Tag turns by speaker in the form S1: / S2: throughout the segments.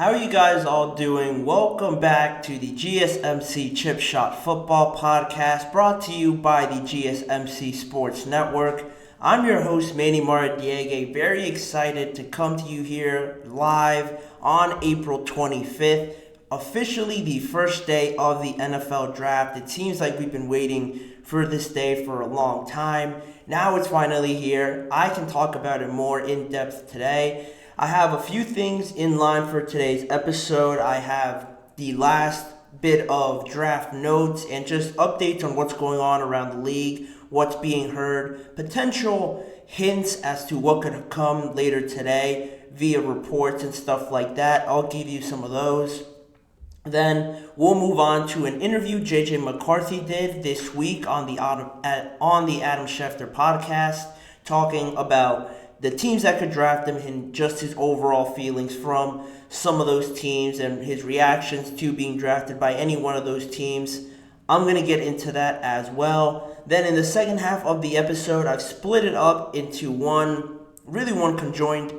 S1: How are you guys all doing? Welcome back to the GSMC Chip Shot Football Podcast brought to you by the GSMC Sports Network. I'm your host, Manny Maradiegue, very excited to come to you here live on April 25th, officially the first day of the NFL Draft. It seems like we've been waiting for this day for a long time. Now it's finally here. I can talk about it more in depth today. I have a few things in line for today's episode. I have the last bit of draft notes and just updates on what's going on around the league, what's being heard, potential hints as to what could come later today via reports and stuff like that. I'll give you some of those. Then we'll move on to an interview JJ McCarthy did this week on the Adam Schefter podcast, talking about the teams that could draft him and just his overall feelings from some of those teams and his reactions to being drafted by any one of those teams. I'm going to get into that as well. Then in the second half of the episode, I've split it up into one conjoined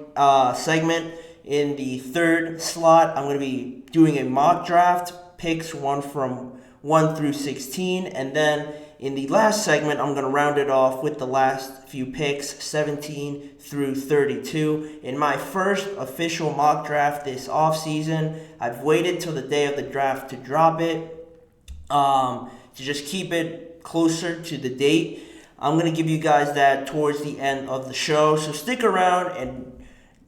S1: segment. In the third slot, I'm going to be doing a mock draft, picks 1 through 16, and then in the last segment, I'm going to round it off with the last few picks, 17 through 32. In my first official mock draft this offseason, I've waited till the day of the draft to drop it, to just keep it closer to the date. I'm going to give you guys that towards the end of the show, so stick around and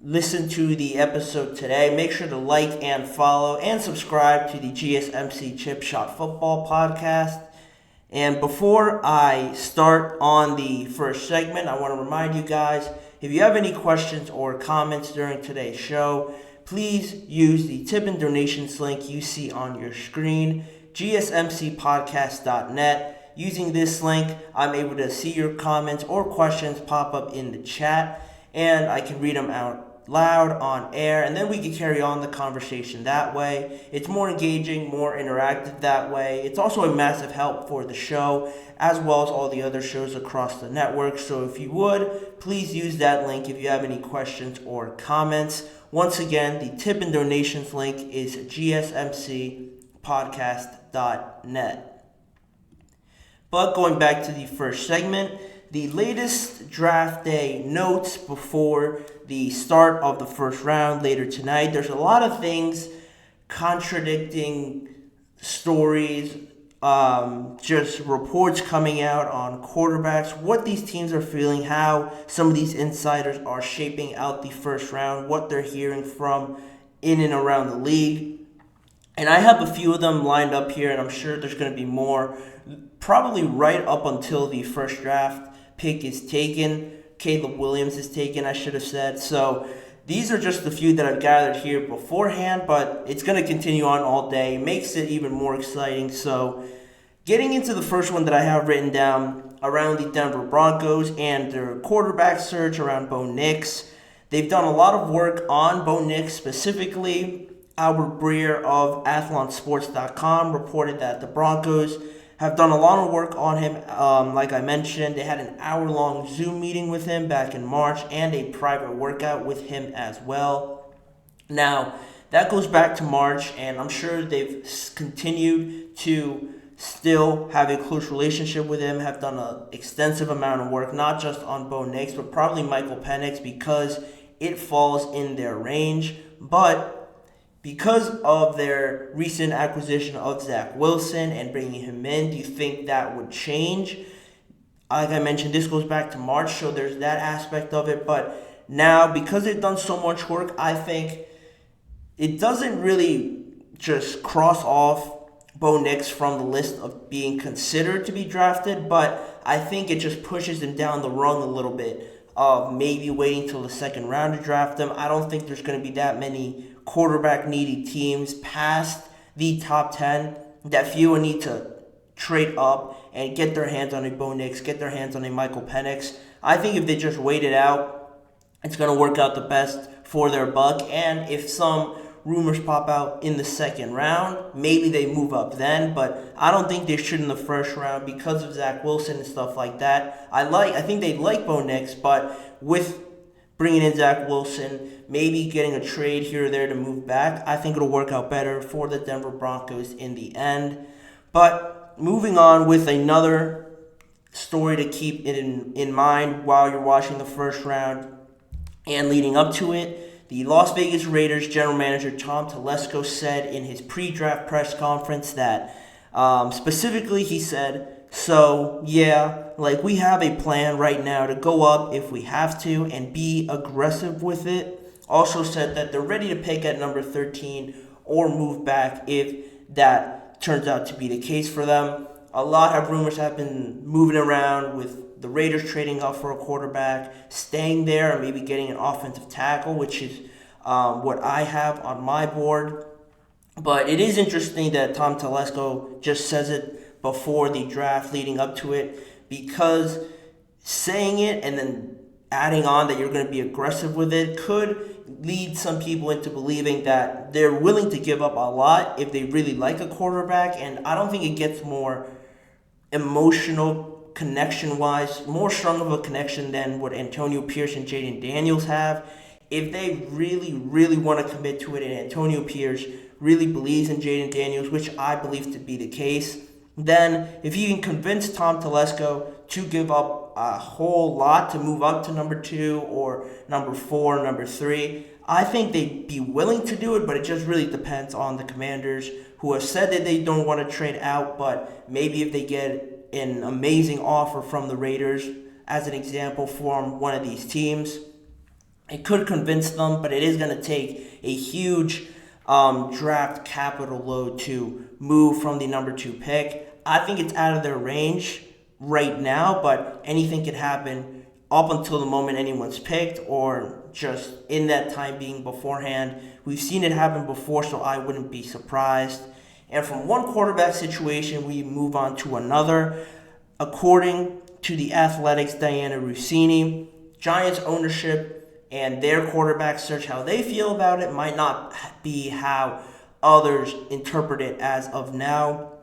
S1: listen to the episode today. Make sure to like and follow and subscribe to the GSMC Chip Shot Football Podcast. And before I start on the first segment, I want to remind you guys, if you have any questions or comments during today's show, please use the tip and donations link you see on your screen, gsmcpodcast.net. Using this link, I'm able to see your comments or questions pop up in the chat, and I can read them out loud on air, and then we can carry on the conversation that way. It's more engaging, more interactive that way. It's also a massive help for the show as well as all the other shows across the network. So if you would, please use that link if you have any questions or comments. Once again, the tip and donations link is gsmcpodcast.net. But going back to the first segment, the latest draft day notes before the start of the first round later tonight. There's a lot of things contradicting stories, just reports coming out on quarterbacks, what these teams are feeling, how some of these insiders are shaping out the first round, what they're hearing from in and around the league. And I have a few of them lined up here, and I'm sure there's going to be more, probably right up until the first draft pick is taken. Caleb Williams is taken, I should have said. So these are just the few that I've gathered here beforehand, but it's going to continue on all day. It makes it even more exciting. So getting into the first one that I have written down around the Denver Broncos and their quarterback search around Bo Nix. They've done a lot of work on Bo Nix specifically. Albert Breer of athlonsports.com reported that the Broncos have done a lot of work on him. Like I mentioned, they had an hour-long Zoom meeting with him back in March and a private workout with him as well. Now, that goes back to March, and I'm sure they've continued to still have a close relationship with him, have done an extensive amount of work, not just on Bo Nix, but probably Michael Penix because it falls in their range. But because of their recent acquisition of Zach Wilson and bringing him in, do you think that would change? Like I mentioned, this goes back to March, so there's that aspect of it. But now, because they've done so much work, I think it doesn't really just cross off Bo Nix from the list of being considered to be drafted, but I think it just pushes him down the rung a little bit of maybe waiting till the second round to draft him. I don't think there's going to be that many quarterback-needy teams past the top 10 that feel a need to trade up and get their hands on a Bo Nix, get their hands on a Michael Penix. I think if they just wait it out, it's going to work out the best for their buck. And if some rumors pop out in the second round, maybe they move up then, but I don't think they should in the first round because of Zach Wilson and stuff like that. I think they like Bo Nix, but with bringing in Zach Wilson, maybe getting a trade here or there to move back, I think it'll work out better for the Denver Broncos in the end. But moving on with another story to keep in mind while you're watching the first round and leading up to it, the Las Vegas Raiders general manager Tom Telesco said in his pre-draft press conference that specifically he said, so, yeah, like we have a plan right now to go up if we have to and be aggressive with it. Also said that they're ready to pick at number 13 or move back if that turns out to be the case for them. A lot of rumors have been moving around with the Raiders trading up for a quarterback, staying there, and maybe getting an offensive tackle, which is what I have on my board. But it is interesting that Tom Telesco just says it before the draft leading up to it, because saying it and then adding on that you're going to be aggressive with it could lead some people into believing that they're willing to give up a lot if they really like a quarterback. And I don't think it gets more emotional connection-wise, more strong of a connection than what Antonio Pierce and Jayden Daniels have. If they really, really want to commit to it and Antonio Pierce really believes in Jayden Daniels, which I believe to be the case, then if you can convince Tom Telesco to give up a whole lot to move up to number 2 or number 4, number 3, I think they'd be willing to do it, but it just really depends on the Commanders, who have said that they don't want to trade out, but maybe if they get an amazing offer from the Raiders, as an example, from one of these teams, it could convince them, but it is going to take a huge draft capital load to move from the number 2 pick. I think it's out of their range right now, but anything could happen up until the moment anyone's picked or just in that time being beforehand. We've seen it happen before, so I wouldn't be surprised. And from one quarterback situation, we move on to another. According to the Athletic's Diana Russini, Giants ownership and their quarterback search, how they feel about it might not be how others interpret it as of now.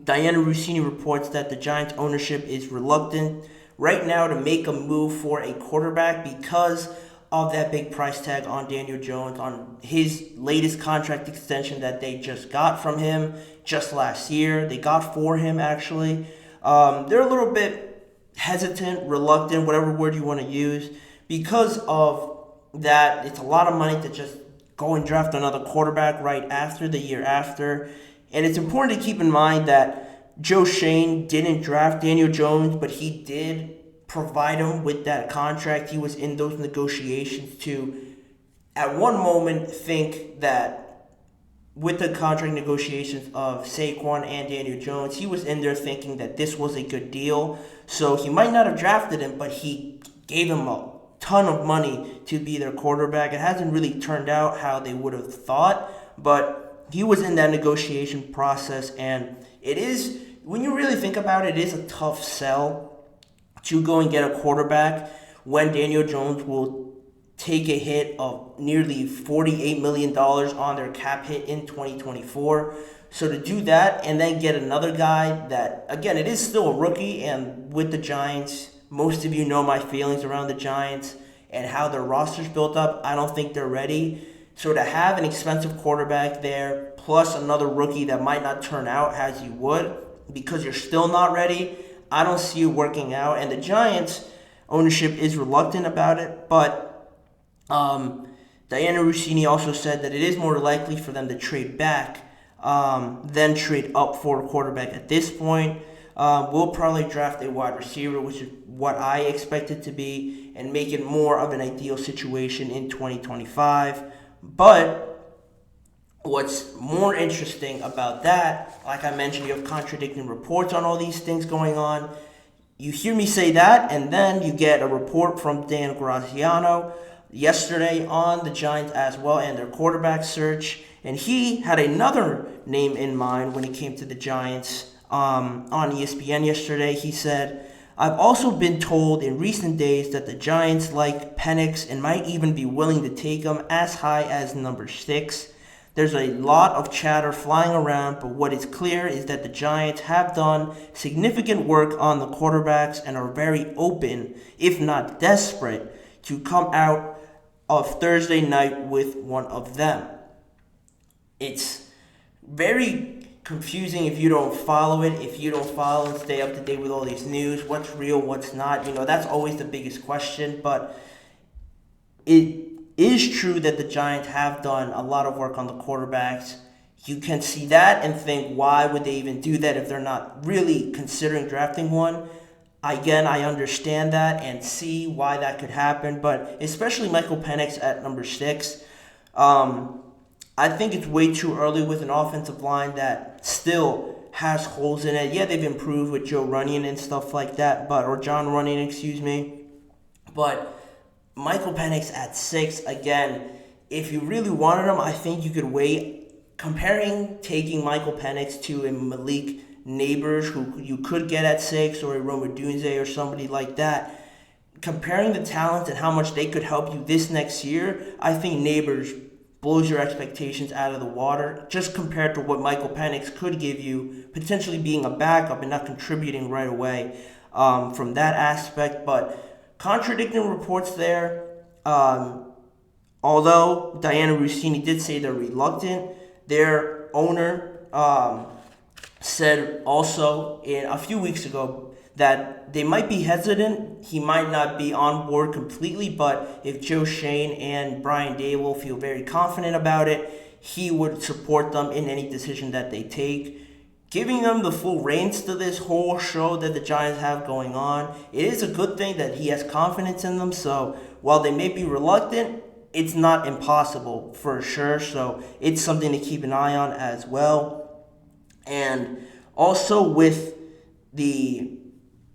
S1: Diana Russini reports that the Giants ownership is reluctant right now to make a move for a quarterback because of that big price tag on Daniel Jones, on his latest contract extension that they just got from him just last year. They got for him, actually. They're a little bit hesitant, reluctant, whatever word you want to use, because of that. It's a lot of money to just go and draft another quarterback right after the year after. And it's important to keep in mind that Joe Schoen didn't draft Daniel Jones, but he did provide him with that contract. He was in those negotiations to, at one moment, think that with the contract negotiations of Saquon and Daniel Jones, he was in there thinking that this was a good deal. So he might not have drafted him, but he gave him a ton of money to be their quarterback. It hasn't really turned out how they would have thought, but he was in that negotiation process, and it is, when you really think about it, it is a tough sell to go and get a quarterback when Daniel Jones will take a hit of nearly $48 million on their cap hit in 2024. So to do that and then get another guy that, again, it is still a rookie, and with the Giants, most of you know my feelings around the Giants and how their roster's built up. I don't think they're ready. So to have an expensive quarterback there, plus another rookie that might not turn out as you would because you're still not ready, I don't see it working out. And the Giants ownership is reluctant about it, but Diana Russini also said that it is more likely for them to trade back than trade up for a quarterback at this point. We'll probably draft a wide receiver, which is what I expect it to be, and make it more of an ideal situation in 2025. But what's more interesting about that, like I mentioned, you have contradicting reports on all these things going on. You hear me say that, and then you get a report from Dan Graziano yesterday on the Giants as well and their quarterback search. And he had another name in mind when it came to the Giants on ESPN yesterday. He said, I've also been told in recent days that the Giants like Penix and might even be willing to take him as high as number 6. There's a lot of chatter flying around, but what is clear is that the Giants have done significant work on the quarterbacks and are very open, if not desperate, to come out of Thursday night with one of them. It's very confusing if you don't follow it, if you don't follow and stay up to date with all these news, what's real, what's not. That's always the biggest question, but it is true that the Giants have done a lot of work on the quarterbacks. You can see that and think, why would they even do that if they're not really considering drafting one? Again, I understand that and see why that could happen, but especially Michael Penix at number 6. I think it's way too early with an offensive line that still has holes in it. Yeah, they've improved with Joe Runyon and stuff like that, or John Runyon, excuse me. But Michael Penix at 6, again, if you really wanted him, I think you could wait. Comparing taking Michael Penix to a Malik Neighbors, who you could get at 6, or a Rome Odunze or somebody like that, comparing the talent and how much they could help you this next year, I think Neighbors blows your expectations out of the water, just compared to what Michael Penix could give you, potentially being a backup and not contributing right away from that aspect. But contradicting reports there, although Diana Rossini did say they're reluctant, their owner said also a few weeks ago that they might be hesitant. He might not be on board completely, but if Joe Schoen and Brian Daboll feel very confident about it, he would support them in any decision that they take. Giving them the full reins to this whole show that the Giants have going on, it is a good thing that he has confidence in them. So while they may be reluctant, it's not impossible for sure. So it's something to keep an eye on as well. And also with the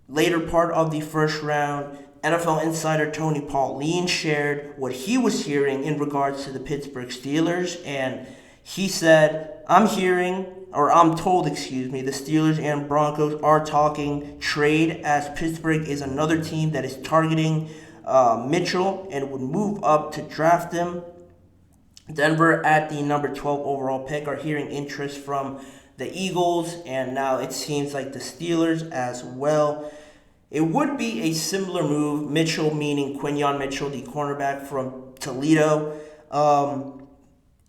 S1: later part of the first round, NFL insider Tony Pauline shared what he was hearing in regards to the Pittsburgh Steelers. And he said, I'm told, the Steelers and Broncos are talking trade, as Pittsburgh is another team that is targeting Mitchell and would move up to draft him. Denver at the number 12 overall pick are hearing interest from the Eagles, and now it seems like the Steelers as well. It would be a similar move, Mitchell meaning Quinyon Mitchell, the cornerback from Toledo.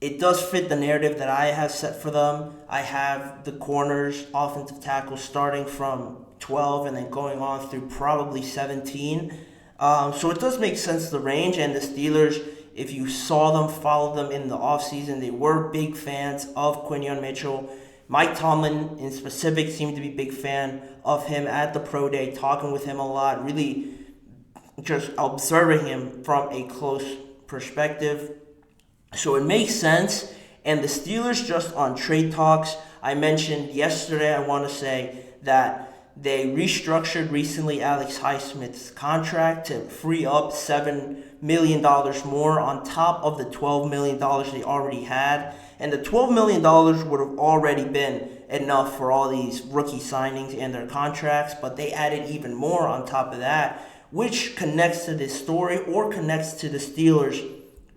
S1: It does fit the narrative that I have set for them. I have the corners, offensive tackles starting from 12 and then going on through probably 17. So it does make sense, the range. And the Steelers, if you saw them, followed them in the offseason, they were big fans of Quinyon Mitchell. Mike Tomlin, in specific, seemed to be a big fan of him at the Pro Day, talking with him a lot, really just observing him from a close perspective. So it makes sense. And the Steelers, just on trade talks, I mentioned yesterday, I want to say, that they restructured recently Alex Highsmith's contract to free up $7 million more on top of the $12 million they already had. And the $12 million would have already been enough for all these rookie signings and their contracts, but they added even more on top of that, which connects to this story or connects to the Steelers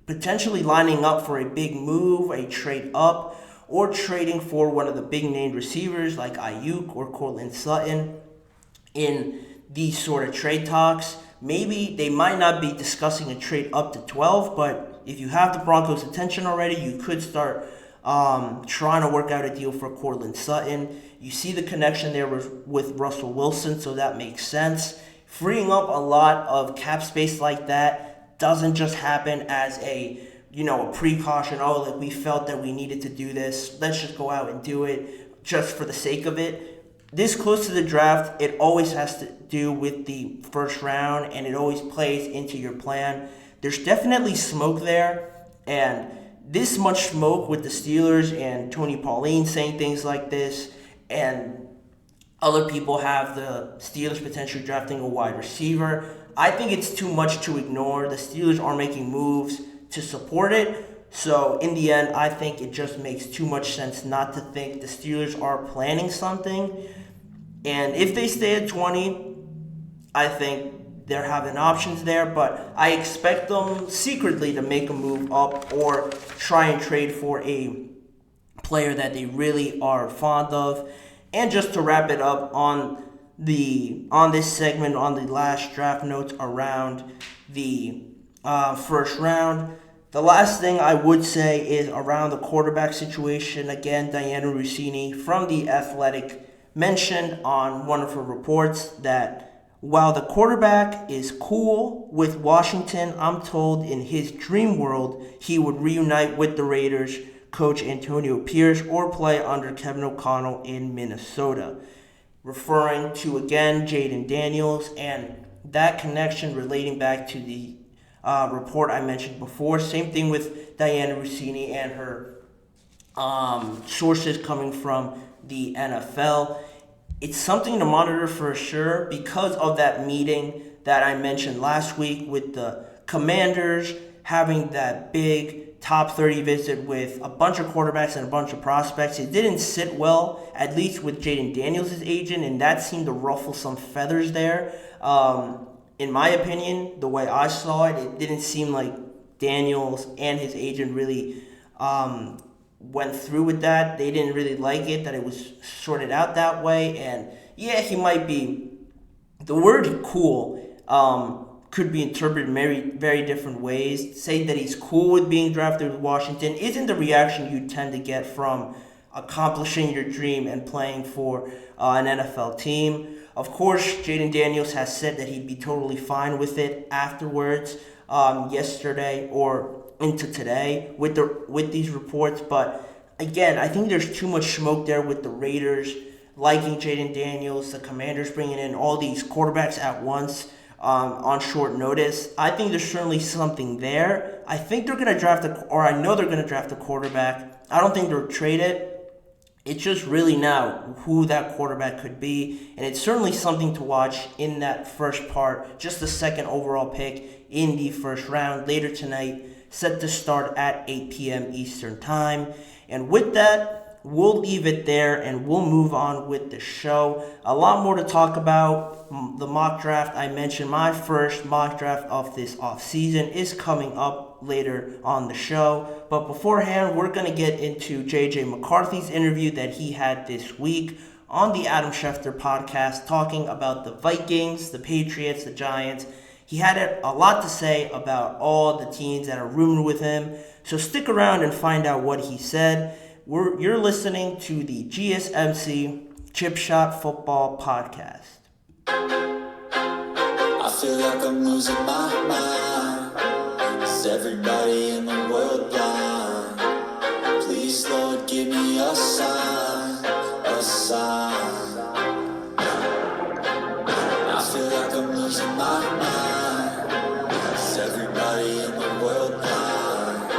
S1: potentially lining up for a big move, a trade up, or trading for one of the big named receivers like Ayuk or Cortland Sutton in these sort of trade talks. Maybe they might not be discussing a trade up to 12, but if you have the Broncos' attention already, you could start trying to work out a deal for Cortland Sutton. You see the connection there with Russell Wilson, so that makes sense. Freeing up a lot of cap space like that doesn't just happen as a precaution. We felt that we needed to do this. Let's just go out and do it just for the sake of it. This close to the draft, it always has to do with the first round, and it always plays into your plan. There's definitely smoke there, and this much smoke with the Steelers and Tony Pauline saying things like this, and other people have the Steelers potentially drafting a wide receiver. I think it's too much to ignore. The Steelers are making moves to support it. So in the end, I think it just makes too much sense not to think the Steelers are planning something. And if they stay at 20, I think they're having options there. But I expect them secretly to make a move up or try and trade for a player that they really are fond of. And just to wrap it up on this segment on the last draft notes around the first round. The last thing I would say is around the quarterback situation. Again, Diana Rossini from The Athletic mentioned on one of her reports that while the quarterback is cool with Washington, I'm told in his dream world he would reunite with the Raiders coach Antonio Pierce or play under Kevin O'Connell in Minnesota. Referring to, again, Jayden Daniels and that connection relating back to the report I mentioned before. Same thing with Diana Rossini and her sources coming from the NFL. It's something to monitor for sure because of that meeting that I mentioned last week with the Commanders having that big top 30 visit with a bunch of quarterbacks and a bunch of prospects. It didn't sit well, at least with Jayden Daniels' agent, and that seemed to ruffle some feathers there. In my opinion, the way I saw it, it didn't seem like Daniels and his agent really went through with that. They didn't really like it, that it was sorted out that way. And yeah, he might be, the word cool could be interpreted very, very different ways. Saying that he's cool with being drafted with Washington isn't the reaction you tend to get from accomplishing your dream and playing for an NFL team. Of course, Jayden Daniels has said that he'd be totally fine with it afterwards, yesterday or into today with these reports. But again, I think there's too much smoke there with the Raiders liking Jayden Daniels, the Commanders bringing in all these quarterbacks at once on short notice. I think there's certainly something there. I think they're going to draft I know they're going to draft a quarterback. I don't think they'll trade it. It's just really now who that quarterback could be, and it's certainly something to watch in that first part, just the second overall pick in the first round later tonight, set to start at 8 p.m. Eastern Time. And with that, we'll leave it there and we'll move on with the show. A lot more to talk about. The mock draft, I mentioned my first mock draft of this offseason is coming up later on the show. But beforehand, we're going to get into J.J. McCarthy's interview that he had this week on the Adam Schefter podcast, talking about the Vikings, the Patriots, the Giants. He had a lot to say about all the teams that are rumored with him. So stick around and find out what he said. You're listening to the GSMC Chip Shot Football Podcast.
S2: I feel like I'm losing my mind. Is everybody in the world blind? Please, Lord, give me a sign, a sign. I feel like I'm losing my mind. Is everybody in the world blind?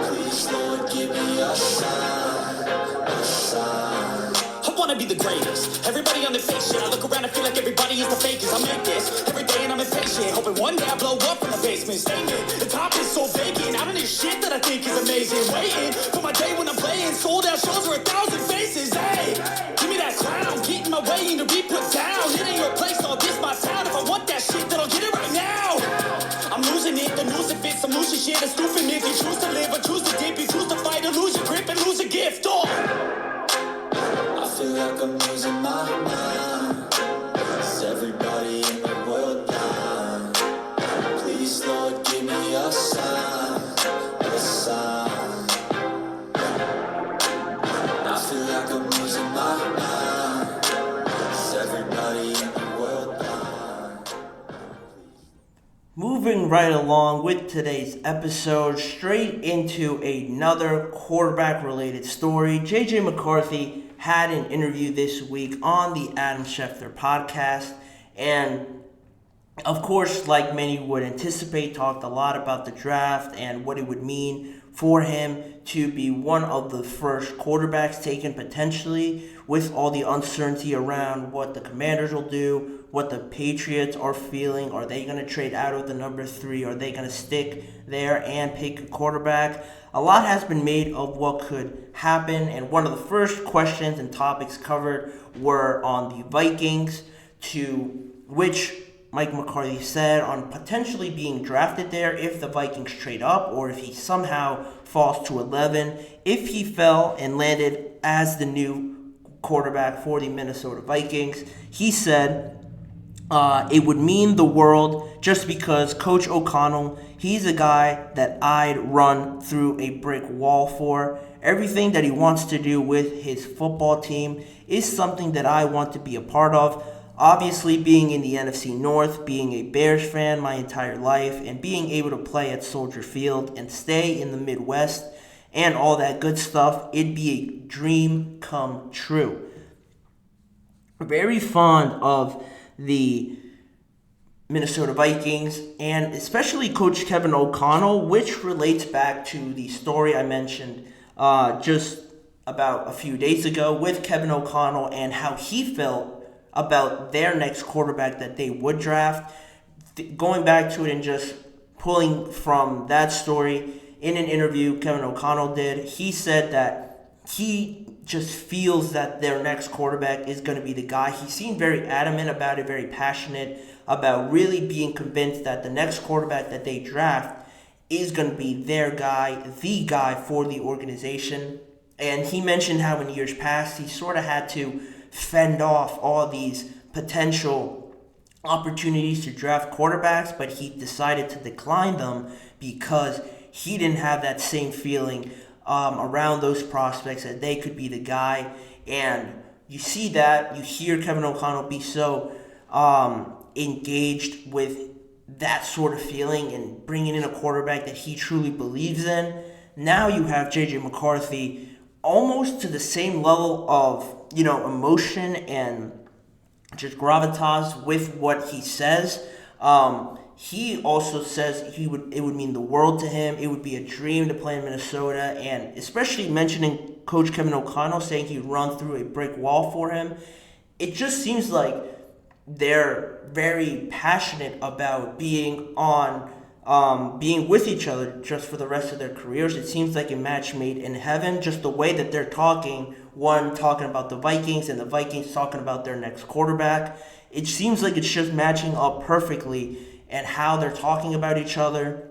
S2: Please, Lord, give me a sign, a sign. I wanna be the greatest. Everybody on the fake shit. I look around and feel like everybody is the fakest. I make this every day and I'm impatient. Hoping one day I blow up from the basement. Statement, the top is so vacant. Out of this shit that I think is amazing. Waiting for my day when I'm playing. Sold out shows with 1,000 faces. Hey, give me that crown. Get in my way and to be put down. It ain't your place, all this my town. If I want that shit, then I'll get it right now. I'm losing it, the news it fits. I'm losing shit, it's stupid. If you choose to live or choose to dip, you choose to fight or lose your grip and lose a gift. Oh. I feel like I'm losing my mind. Is everybody in the world blind? Please, Lord, give me a sign, a sign. I feel like I'm losing my mind. Is everybody in the world blind?
S1: Moving right along with today's episode, straight into another quarterback-related story. J.J. McCarthy had an interview this week on the Adam Schefter podcast, and of course, like many would anticipate, talked a lot about the draft and what it would mean for him to be one of the first quarterbacks taken potentially, with all the uncertainty around what the Commanders will do, what the Patriots are feeling. Are they going to trade out of the number 3? Are they going to stick there and pick a quarterback? A lot has been made of what could happen, and one of the first questions and topics covered were on the Vikings, to which Mike McCarthy said on potentially being drafted there if the Vikings trade up or if he somehow falls to 11. If he fell and landed as the new quarterback for the Minnesota Vikings. He said it would mean the world just because Coach O'Connell, he's a guy that I'd run through a brick wall for. Everything that he wants to do with his football team is something that I want to be a part of. Obviously, being in the NFC North, being a Bears fan my entire life, and being able to play at Soldier Field and stay in the Midwest and all that good stuff, it'd be a dream come true. Very fond of the Minnesota Vikings, and especially Coach Kevin O'Connell, which relates back to the story I mentioned just about a few days ago with Kevin O'Connell and how he felt about their next quarterback that they would draft. Going back to it and just pulling from that story, in an interview Kevin O'Connell did, he said that he just feels that their next quarterback is going to be the guy. He seemed very adamant about it, very passionate about really being convinced that the next quarterback that they draft is going to be their guy, the guy for the organization. And he mentioned how in years past he sort of had to fend off all these potential opportunities to draft quarterbacks, but he decided to decline them because he didn't have that same feeling around those prospects that they could be the guy. And you see that, you hear Kevin O'Connell be so engaged with that sort of feeling and bringing in a quarterback that he truly believes in. Now you have J.J. McCarthy almost to the same level of, emotion and just gravitas with what he says. He also says it would mean the world to him. It would be a dream to play in Minnesota, and especially mentioning Coach Kevin O'Connell saying he'd run through a brick wall for him. It just seems like they're very passionate about being with each other just for the rest of their careers. It seems like a match made in heaven, just the way that they're talking, one talking about the Vikings and the Vikings talking about their next quarterback. It seems like it's just matching up perfectly, and how they're talking about each other,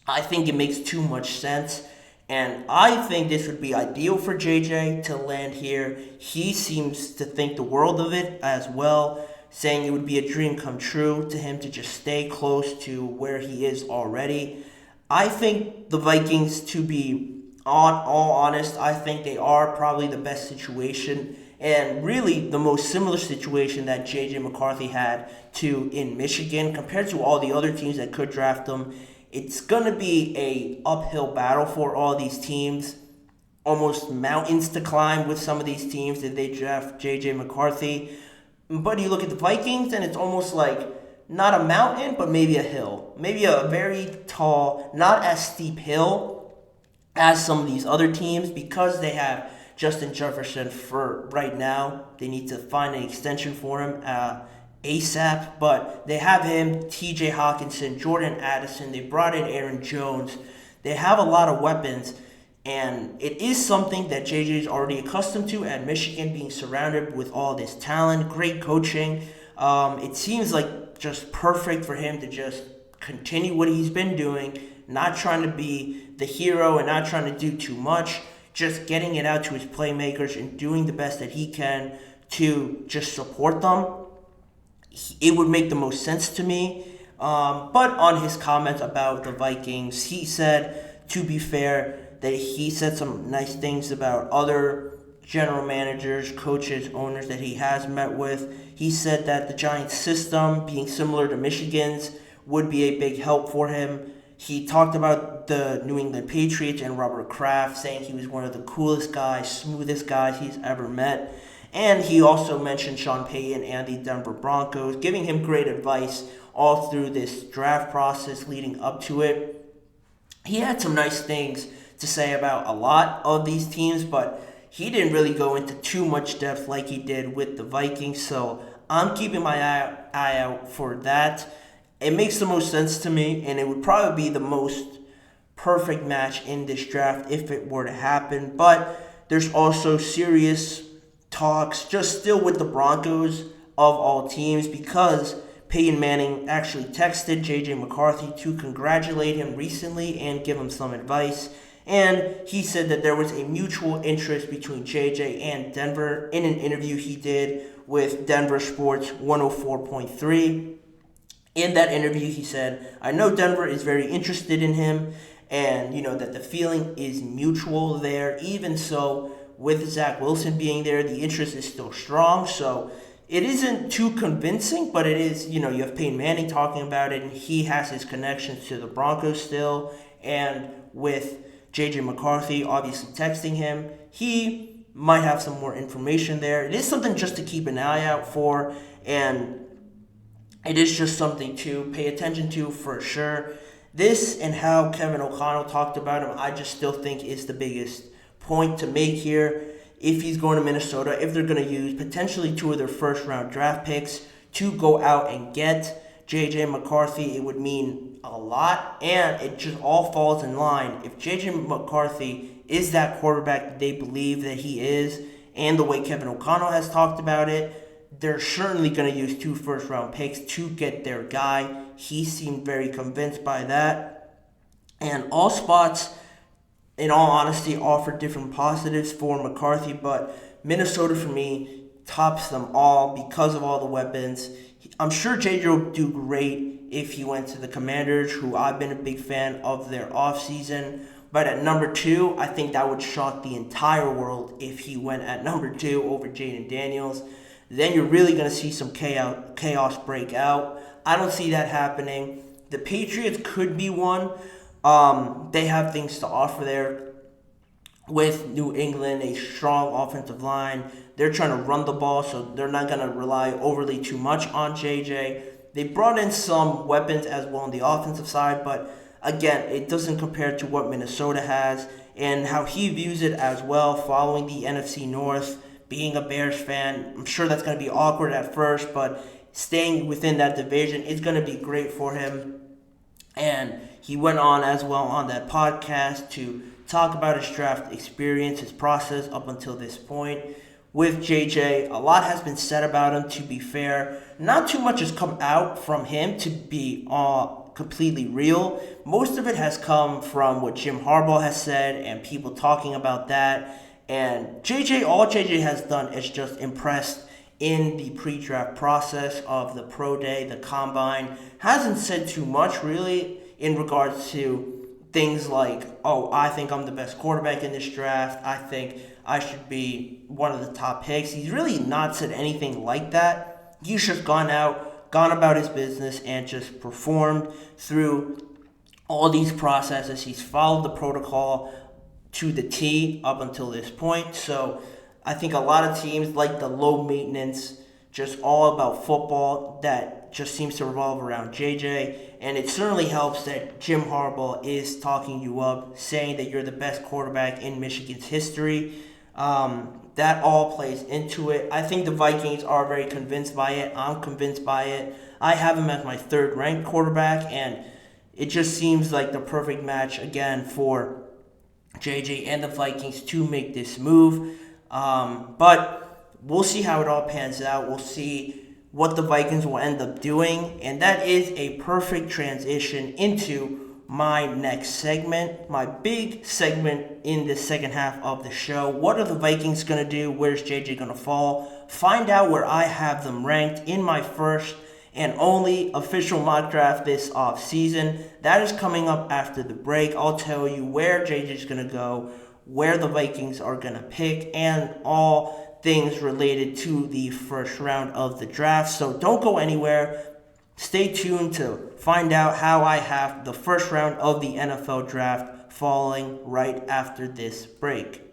S1: I think it makes too much sense. And I think this would be ideal for JJ to land here. He seems to think the world of it as well, saying it would be a dream come true to him to just stay close to where he is already. I think the Vikings, to be all honest, I think they are probably the best situation, and really the most similar situation that J.J. McCarthy had to in Michigan compared to all the other teams that could draft him. It's going to be a uphill battle for all these teams, almost mountains to climb with some of these teams that they draft J.J. McCarthy. But you look at the Vikings, and it's almost like not a mountain, but maybe a hill. Maybe a very tall, not as steep hill as some of these other teams, because they have Justin Jefferson for right now. They need to find an extension for him ASAP, but they have him, TJ Hawkinson, Jordan Addison. They brought in Aaron Jones. They have a lot of weapons, and it is something that JJ is already accustomed to at Michigan, being surrounded with all this talent, great coaching. It seems like just perfect for him to just continue what he's been doing, not trying to be the hero and not trying to do too much, just getting it out to his playmakers and doing the best that he can to just support them. It would make the most sense to me. But on his comments about the Vikings, he said, to be fair, that he said some nice things about other general managers, coaches, owners that he has met with. He said that the Giants system, being similar to Michigan's, would be a big help for him. He talked about the New England Patriots and Robert Kraft, saying he was one of the coolest guys, smoothest guys he's ever met. And he also mentioned Sean Payton and the Denver Broncos, giving him great advice all through this draft process leading up to it. He had some nice things to say about a lot of these teams, but he didn't really go into too much depth like he did with the Vikings, so I'm keeping my eye out for that. It makes the most sense to me, and it would probably be the most perfect match in this draft if it were to happen. But there's also serious talks just still with the Broncos of all teams, because Peyton Manning actually texted J.J. McCarthy to congratulate him recently and give him some advice. And he said that there was a mutual interest between JJ and Denver in an interview he did with Denver Sports 104.3. In that interview, he said, I know Denver is very interested in him, and, that the feeling is mutual there. Even so, with Zach Wilson being there, the interest is still strong. So it isn't too convincing, but it is, you have Peyton Manning talking about it, and he has his connections to the Broncos still. And with J.J. McCarthy obviously texting him, he might have some more information there. It is something just to keep an eye out for, and it is just something to pay attention to for sure. This and how Kevin O'Connell talked about him, I just still think is the biggest point to make here. If he's going to Minnesota, if they're going to use potentially 2 of their first-round draft picks to go out and get J.J. McCarthy, it would mean a lot, and it just all falls in line. If J.J. McCarthy is that quarterback that they believe that he is, and the way Kevin O'Connell has talked about it, they're certainly going to use 2 first-round picks to get their guy. He seemed very convinced by that. And all spots, in all honesty, offer different positives for McCarthy, but Minnesota, for me, tops them all because of all the weapons. I'm sure JJ will do great if he went to the Commanders, who I've been a big fan of their offseason. But at number 2, I think that would shock the entire world if he went at number 2 over Jayden Daniels. Then you're really going to see some chaos break out. I don't see that happening. The Patriots could be one. They have things to offer there with New England, a strong offensive line. They're trying to run the ball, so they're not going to rely overly too much on JJ. They brought in some weapons as well on the offensive side, but again, it doesn't compare to what Minnesota has and how he views it as well, following the NFC North. Being a Bears fan, I'm sure that's going to be awkward at first, but staying within that division is going to be great for him. And he went on as well on that podcast to talk about his draft experience, his process up until this point. With JJ, a lot has been said about him, to be fair. Not too much has come out from him to be completely real. Most of it has come from what Jim Harbaugh has said and people talking about that. And all JJ has done is just impressed in the pre-draft process of the pro day, the combine. Hasn't said too much really in regards to things like, I think I'm the best quarterback in this draft. I think I should be one of the top picks. He's really not said anything like that. He's just gone about his business and just performed through all these processes. He's followed the protocol to the T up until this point. So I think a lot of teams like the low maintenance, just all about football, that just seems to revolve around JJ. And it certainly helps that Jim Harbaugh is talking you up, saying that you're the best quarterback in Michigan's history. That all plays into it. I think the Vikings are very convinced by it. I'm convinced by it. I have him as my 3rd ranked quarterback, and it just seems like the perfect match again for JJ and the Vikings to make this move. But we'll see how it all pans out. We'll see what the Vikings will end up doing. And that is a perfect transition into my next segment, my big segment in the second half of the show. What are the Vikings going to do? Where's JJ going to fall? Find out where I have them ranked in my first and only official mock draft this offseason. That is coming up after the break. I'll tell you where JJ's going to go, where the Vikings are going to pick, and all things related to the first round of the draft. So don't go anywhere. Stay tuned to find out how I have the first round of the NFL draft falling right after this break.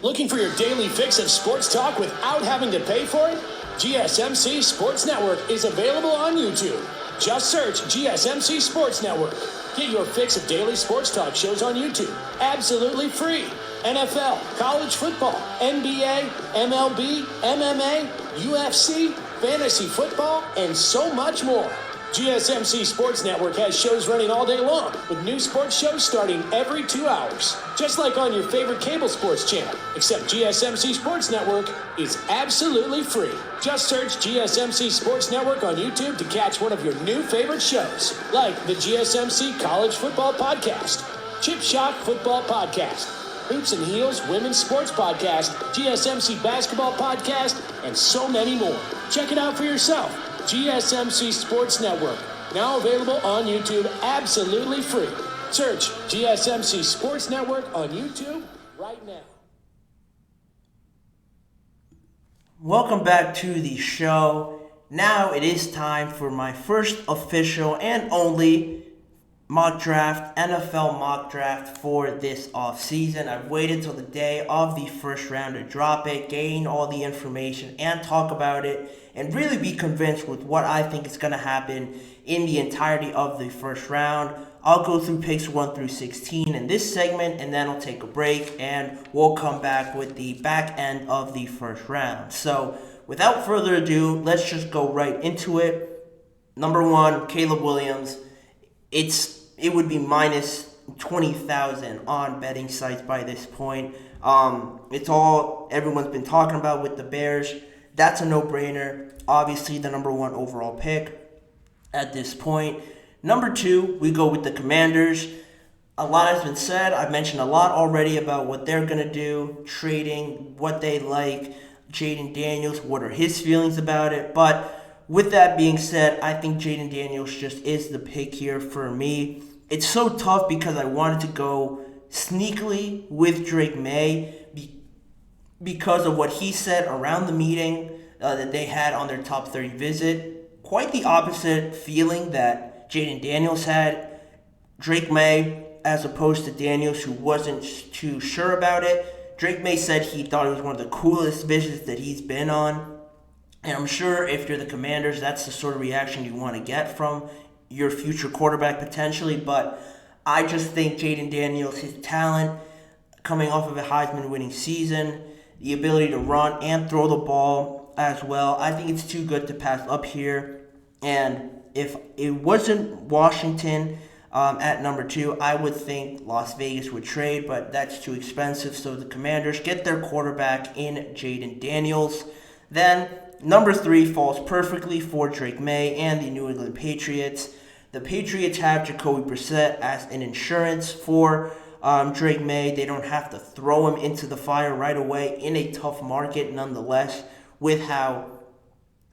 S3: Looking for your daily fix of sports talk without having to pay for it? GSMC Sports Network is available on YouTube. Just search GSMC Sports Network. Get your fix of daily sports talk shows on YouTube, absolutely free. NFL, college football, NBA, MLB, MMA, UFC, fantasy football, and so much more. GSMC Sports Network has shows running all day long, with new sports shows starting every 2 hours. Just like on your favorite cable sports channel, except GSMC Sports Network is absolutely free. Just search GSMC Sports Network on YouTube to catch one of your new favorite shows, like the GSMC College Football Podcast, Chip Shock Football Podcast, Hoops and Heels Women's Sports Podcast, GSMC Basketball Podcast, and so many more. Check it out for yourself. GSMC Sports Network, now available on YouTube absolutely free. Search GSMC Sports Network on YouTube right now.
S1: Welcome back to the show. Now it is time for my first official and only mock draft, NFL mock draft for this offseason. I've waited till the day of the first round to drop it, gain all the information, and talk about it, and really be convinced with what I think is going to happen in the entirety of the first round. I'll go through picks 1 through 16 in this segment, and then I'll take a break, and we'll come back with the back end of the first round. So, without further ado, let's just go right into it. Number 1, Caleb Williams. It would be minus 20,000 on betting sites by this point. It's all everyone's been talking about with the Bears. That's a no-brainer. Obviously, the number 1 overall pick at this point. Number 2, we go with the Commanders. A lot has been said. I've mentioned a lot already about what they're going to do, trading, what they like, Jayden Daniels, what are his feelings about it. But with that being said, I think Jayden Daniels just is the pick here for me. It's so tough because I wanted to go sneakily with Drake Maye because of what he said around the meeting that they had on their top 30 visit. Quite the opposite feeling that Jayden Daniels had. Drake Maye, as opposed to Daniels, who wasn't too sure about it. Drake Maye said he thought it was one of the coolest visits that he's been on. And I'm sure if you're the Commanders, that's the sort of reaction you want to get from your future quarterback potentially. But I just think Jayden Daniels, his talent, coming off of a Heisman winning season, the ability to run and throw the ball as well, I think it's too good to pass up here. And if it wasn't Washington at number 2, I would think Las Vegas would trade, but that's too expensive. So the Commanders get their quarterback in Jayden Daniels. Then number 3 falls perfectly for Drake Maye and the New England Patriots. The Patriots have Jacoby Brissett as an insurance for Drake Maye. They don't have to throw him into the fire right away in a tough market nonetheless, with how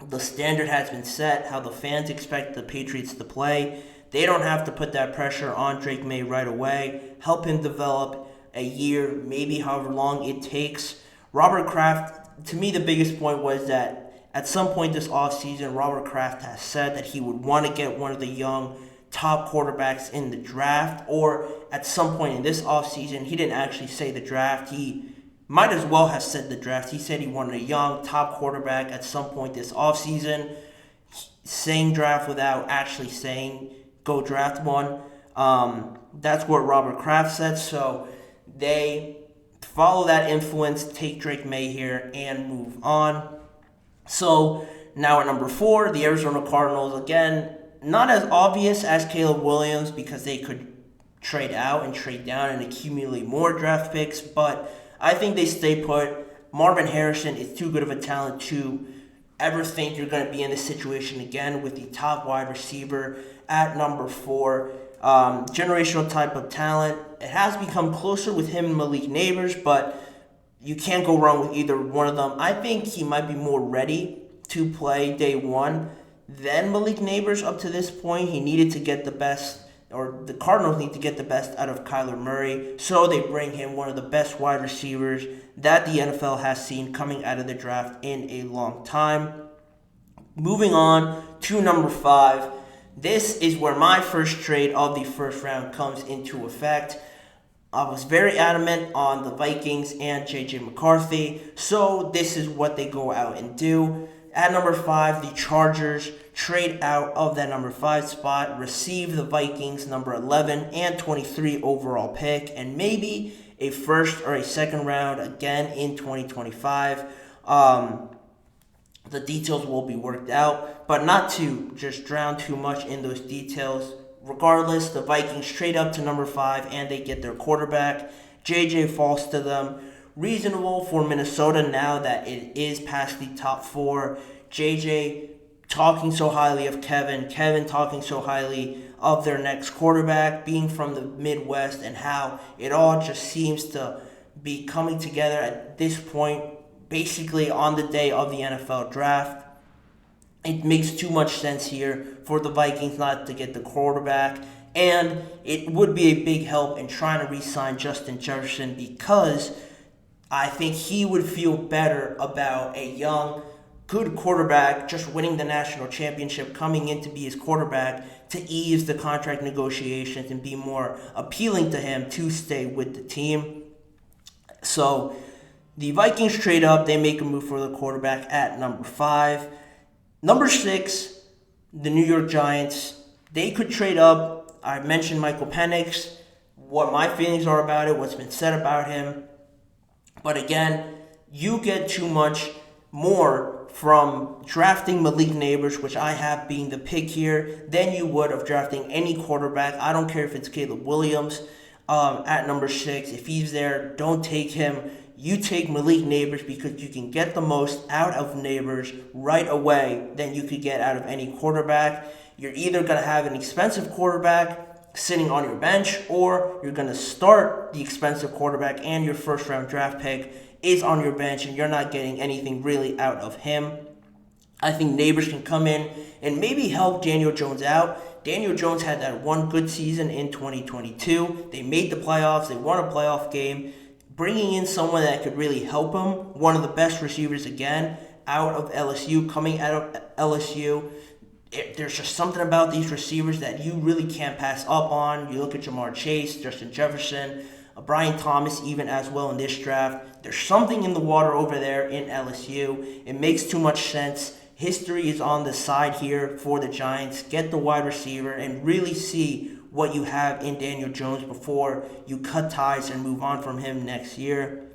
S1: the standard has been set, how the fans expect the Patriots to play. They don't have to put that pressure on Drake Maye right away. Help him develop a year, maybe however long it takes. Robert Kraft, to me the biggest point was that at some point this offseason, Robert Kraft has said that he would want to get one of the young top quarterbacks in the draft, or at some point in this offseason, he didn't actually say the draft. He might as well have said the draft. He said he wanted a young top quarterback at some point this offseason. Saying draft without actually saying go draft one. That's what Robert Kraft said. So they follow that influence, take Drake Maye here, and move on. So now at number 4, the Arizona Cardinals, again, not as obvious as Caleb Williams because they could trade out and trade down and accumulate more draft picks, but I think they stay put. Marvin Harrison is too good of a talent to ever think you're going to be in this situation again with the top wide receiver at number 4. Generational type of talent. It has become closer with him and Malik Neighbors, but you can't go wrong with either one of them. I think he might be more ready to play day one than Malik Neighbors up to this point. He needed to get the best, or the Cardinals need to get the best out of Kyler Murray, so they bring him one of the best wide receivers that the NFL has seen coming out of the draft in a long time. Moving on to number 5. This is where my first trade of the first round comes into effect. I was very adamant on the Vikings and J.J. McCarthy, so this is what they go out and do. At number 5, the Chargers trade out of that number 5 spot, receive the Vikings number 11 and 23 overall pick, and maybe a first or a second round again in 2025. The details will be worked out, but not to just drown too much in those details. Regardless, the Vikings trade up to number 5 and they get their quarterback. JJ falls to them. Reasonable for Minnesota now that it is past the top 4. JJ talking so highly of Kevin talking so highly of their next quarterback, being from the Midwest, and how it all just seems to be coming together at this point, basically on the day of the NFL draft. It makes too much sense here for the Vikings not to get the quarterback, and it would be a big help in trying to re-sign Justin Jefferson, because I think he would feel better about a young, good quarterback just winning the national championship, coming in to be his quarterback, to ease the contract negotiations and be more appealing to him to stay with the team. So the Vikings trade up. They make a move for the quarterback at number 5. Number 6, the New York Giants. They could trade up. I mentioned Michael Penix, what my feelings are about it, what's been said about him. But again, you get too much more from drafting Malik Neighbors, which I have being the pick here, than you would of drafting any quarterback. I don't care if it's Caleb Williams at number 6. If he's there, don't take him. You take Malik Neighbors because you can get the most out of Neighbors right away than you could get out of any quarterback. You're either going to have an expensive quarterback sitting on your bench, or you're going to start the expensive quarterback and your first-round draft pick is on your bench and you're not getting anything really out of him. I think Neighbors can come in and maybe help Daniel Jones out. Daniel Jones had that one good season in 2022. They made the playoffs. They won a playoff game. Bringing in someone that could really help him, one of the best receivers again out of LSU, coming out of LSU. There's just something about these receivers that you really can't pass up on. You look at Jamar Chase, Justin Jefferson, Brian Thomas even as well in this draft. There's something in the water over there in LSU. It makes too much sense. History is on the side here for the Giants. Get the wide receiver and really see what you have in Daniel Jones before you cut ties and move on from him next year.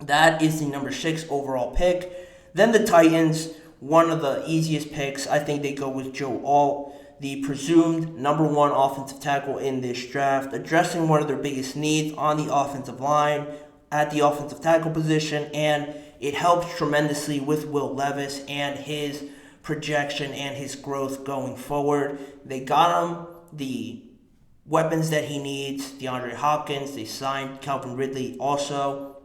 S1: That is the number 6 overall pick. Then the Titans, one of the easiest picks. I think they go with Joe Alt, the presumed number 1 offensive tackle in this draft, addressing one of their biggest needs on the offensive line at the offensive tackle position, and it helps tremendously with Will Levis and his projection and his growth going forward. They got him the weapons that he needs. DeAndre Hopkins, they signed Calvin Ridley also.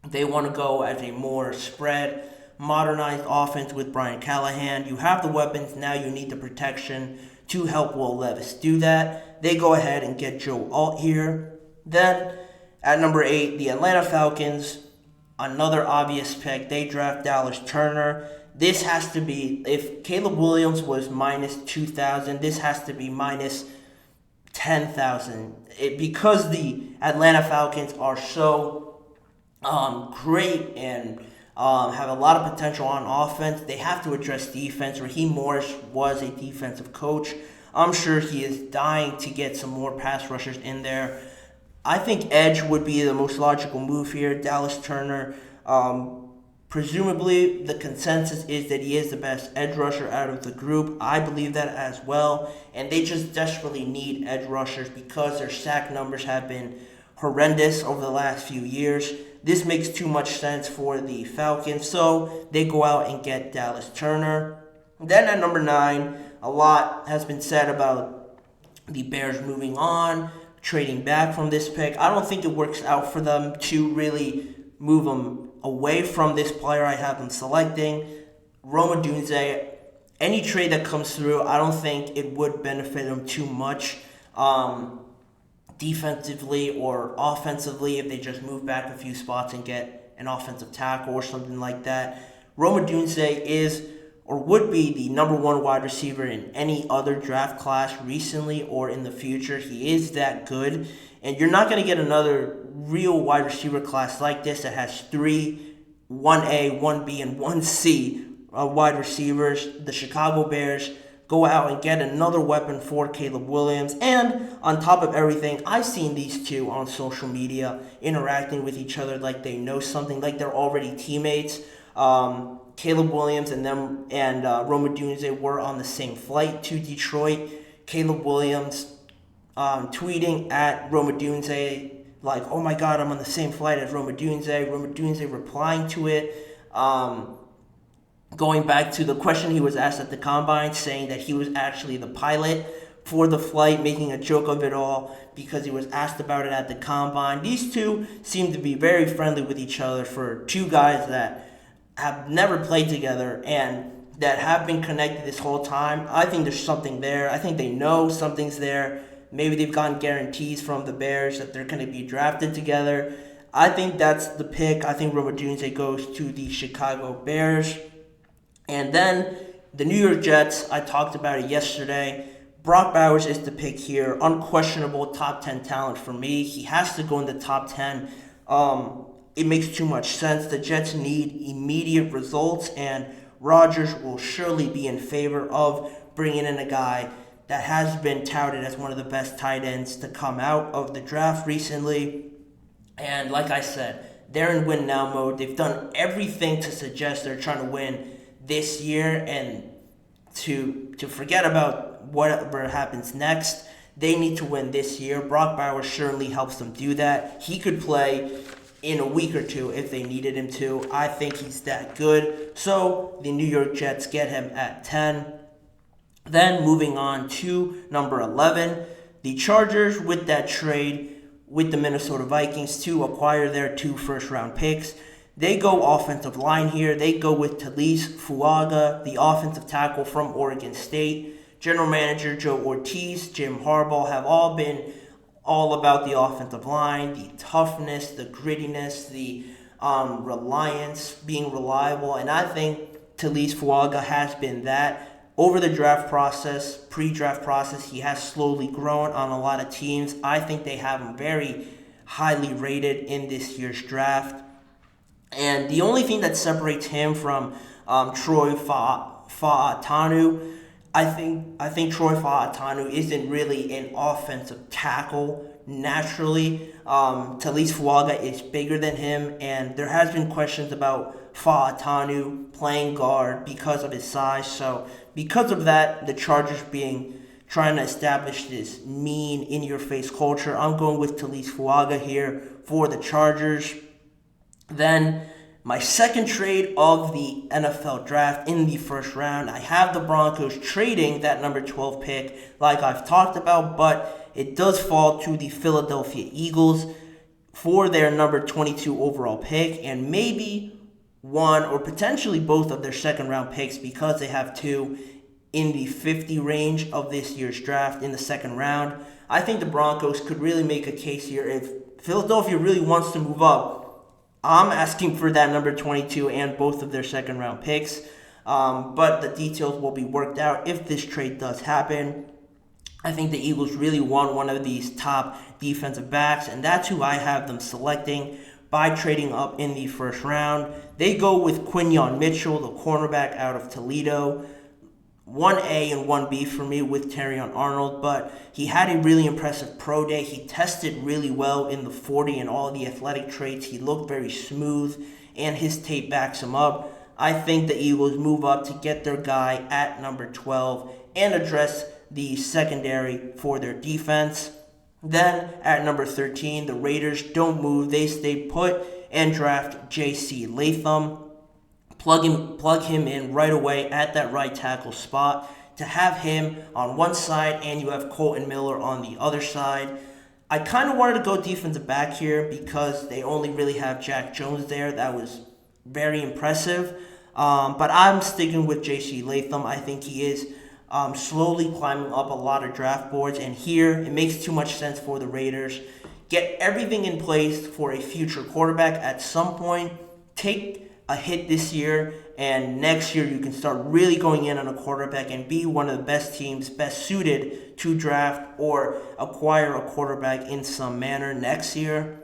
S1: They want to go as a more spread, modernized offense with Brian Callahan. You have the weapons, now you need the protection to help Will Levis do that. They go ahead and get Joe Alt here. Then at number 8, the Atlanta Falcons, another obvious pick. They draft Dallas Turner. This has to be, if Caleb Williams was minus 2,000, this has to be minus 10,000. Because the Atlanta Falcons are so great and have a lot of potential on offense, they have to address defense. Raheem Morris was a defensive coach. I'm sure he is dying to get some more pass rushers in there. I think edge would be the most logical move here. Dallas Turner, presumably the consensus is that he is the best edge rusher out of the group. I believe that as well. And they just desperately need edge rushers because their sack numbers have been horrendous over the last few years. This makes too much sense for the Falcons, so they go out and get Dallas Turner. Then at number 9, a lot has been said about the Bears moving on, trading back from this pick. I don't think it works out for them to really move them away from this player I have them selecting. Rome Odunze, any trade that comes through, I don't think it would benefit them too much defensively or offensively if they just move back a few spots and get an offensive tackle or something like that. Rome Odunze is or would be the number 1 wide receiver in any other draft class recently or in the future. He is that good. And you're not going to get another real wide receiver class like this that has 3 1A, 1B, and 1C wide receivers. The Chicago Bears go out and get another weapon for Caleb Williams. And on top of everything, I've seen these two on social media interacting with each other like they know something, like they're already teammates. Caleb Williams and Rome Odunze were on the same flight to Detroit. Caleb Williams tweeting at Rome Odunze like, "Oh my God, I'm on the same flight as Rome Odunze." Rome Odunze replying to it. going back to the question he was asked at the combine, saying that he was actually the pilot for the flight, making a joke of it all because he was asked about it at the combine. These two seem to be very friendly with each other for two guys that have never played together and that have been connected this whole time. I think there's something there. I think they know something's there. Maybe they've gotten guarantees from the Bears that they're going to be drafted together. I think that's the pick. I think Maradiegue goes to the Chicago Bears. And then the New York Jets, I talked about it yesterday. Brock Bowers is the pick here. Unquestionable top 10 talent for me. He has to go in the top 10. It makes too much sense. The Jets need immediate results, and Rodgers will surely be in favor of bringing in a guy that has been touted as one of the best tight ends to come out of the draft recently. And like I said, they're in win now mode. They've done everything to suggest they're trying to win this year, and to forget about whatever happens next. They need to win this year. Brock Bowers certainly helps them do that. He could play in a week or two if they needed him to. I think he's that good. So the New York Jets get him at 10. Then moving on to number 11, the Chargers with that trade with the Minnesota Vikings to acquire their 2 first-round picks. They go offensive line here. They go with Talise Fuaga, the offensive tackle from Oregon State. General Manager Joe Ortiz, Jim Harbaugh have all been all about the offensive line, the toughness, the grittiness, the reliance, being reliable. And I think Talise Fuaga has been that. Over the draft process, pre-draft process, he has slowly grown on a lot of teams. I think they have him very highly rated in this year's draft. And the only thing that separates him from Troy Fautanu, I think Troy Fautanu isn't really an offensive tackle naturally. Talise Fuaga is bigger than him, and there has been questions about Fautanu playing guard because of his size. So because of that, the Chargers trying to establish this mean, in-your-face culture, I'm going with Talise Fuaga here for the Chargers. Then my second trade of the NFL draft in the first round, I have the Broncos trading that number 12 pick like I've talked about, but it does fall to the Philadelphia Eagles for their number 22 overall pick, and maybe one or potentially both of their second round picks because they have 2 in the 50 range of this year's draft in the second round. I think the Broncos could really make a case here. If Philadelphia really wants to move up, I'm asking for that number 22 and both of their second round picks. But the details will be worked out if this trade does happen. I think the Eagles really want one of these top defensive backs, and that's who I have them selecting by trading up in the first round. They go with Quinyon Mitchell, the cornerback out of Toledo. 1A and 1B for me with Terrion Arnold, but he had a really impressive pro day. He tested really well in the 40 and all the athletic traits. He looked very smooth, and his tape backs him up. I think the Eagles move up to get their guy at number 12 and address the secondary for their defense. Then at number 13, the Raiders don't move. They stay put and draft J.C. Latham. Plug him in right away at that right tackle spot to have him on one side and you have Colton Miller on the other side. I kind of wanted to go defensive back here because they only really have Jack Jones there. That was very impressive. But I'm sticking with J.C. Latham. I think he is slowly climbing up a lot of draft boards. And here, it makes too much sense for the Raiders. Get everything in place for a future quarterback at some point. Take a hit this year, and next year you can start really going in on a quarterback and be one of the best teams best suited to draft or acquire a quarterback in some manner next year.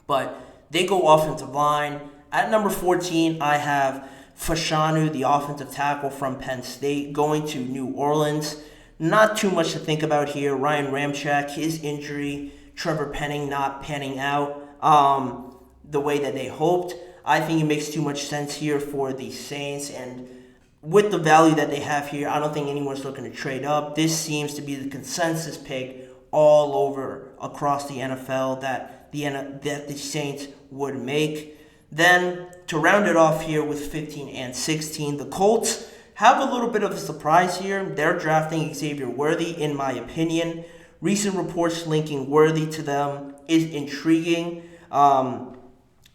S1: But they go offensive line. At number 14, I have Fashanu, the offensive tackle from Penn State, going to New Orleans. Not too much to think about here. Ryan Ramczyk, his injury, Trevor Penning not panning out the way that they hoped. I think it makes too much sense here for the Saints, and with the value that they have here, I don't think anyone's looking to trade up. This seems to be the consensus pick all over across the NFL that the Saints would make. Then, to round it off here with 15 and 16, the Colts have a little bit of a surprise here. They're drafting Xavier Worthy, in my opinion. Recent reports linking Worthy to them is intriguing.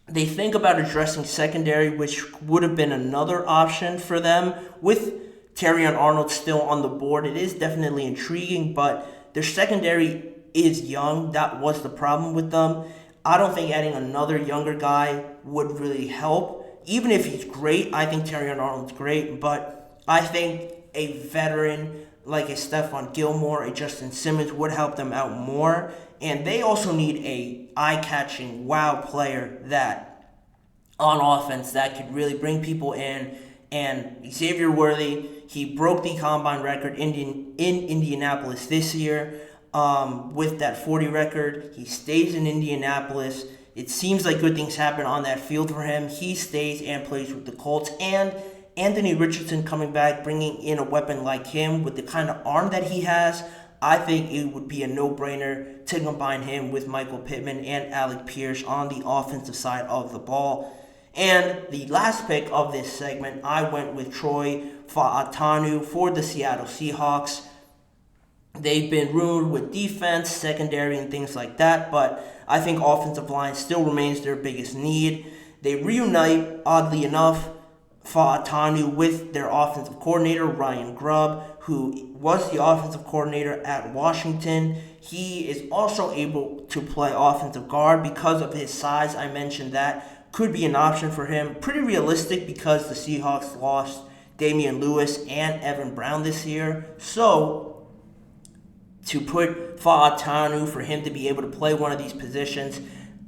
S1: They think about addressing secondary, which would have been another option for them. With Terrion Arnold still on the board, it is definitely intriguing, but their secondary is young. That was the problem with them. I don't think adding another younger guy would really help. Even if he's great, I think Terrion Arnold's great, but I think a veteran like a Stephon Gilmore, a Justin Simmons would help them out more. And they also need a eye-catching wow player that on offense that could really bring people in. And Xavier Worthy, he broke the combine record in Indianapolis this year with that 40 record. He stays in Indianapolis. It seems like good things happen on that field for him. He stays and plays with the Colts. And Anthony Richardson coming back, bringing in a weapon like him with the kind of arm that he has, I think it would be a no-brainer to combine him with Michael Pittman and Alec Pierce on the offensive side of the ball. And the last pick of this segment, I went with Troy Fautanu for the Seattle Seahawks. They've been rumored with defense, secondary, and things like that, but I think offensive line still remains their biggest need. They reunite, oddly enough, Fautanu with their offensive coordinator, Ryan Grubb, who was the offensive coordinator at Washington. He is also able to play offensive guard because of his size. I mentioned that could be an option for him. Pretty realistic because the Seahawks lost Damian Lewis and Evan Brown this year. So, to put Fautanu for him to be able to play one of these positions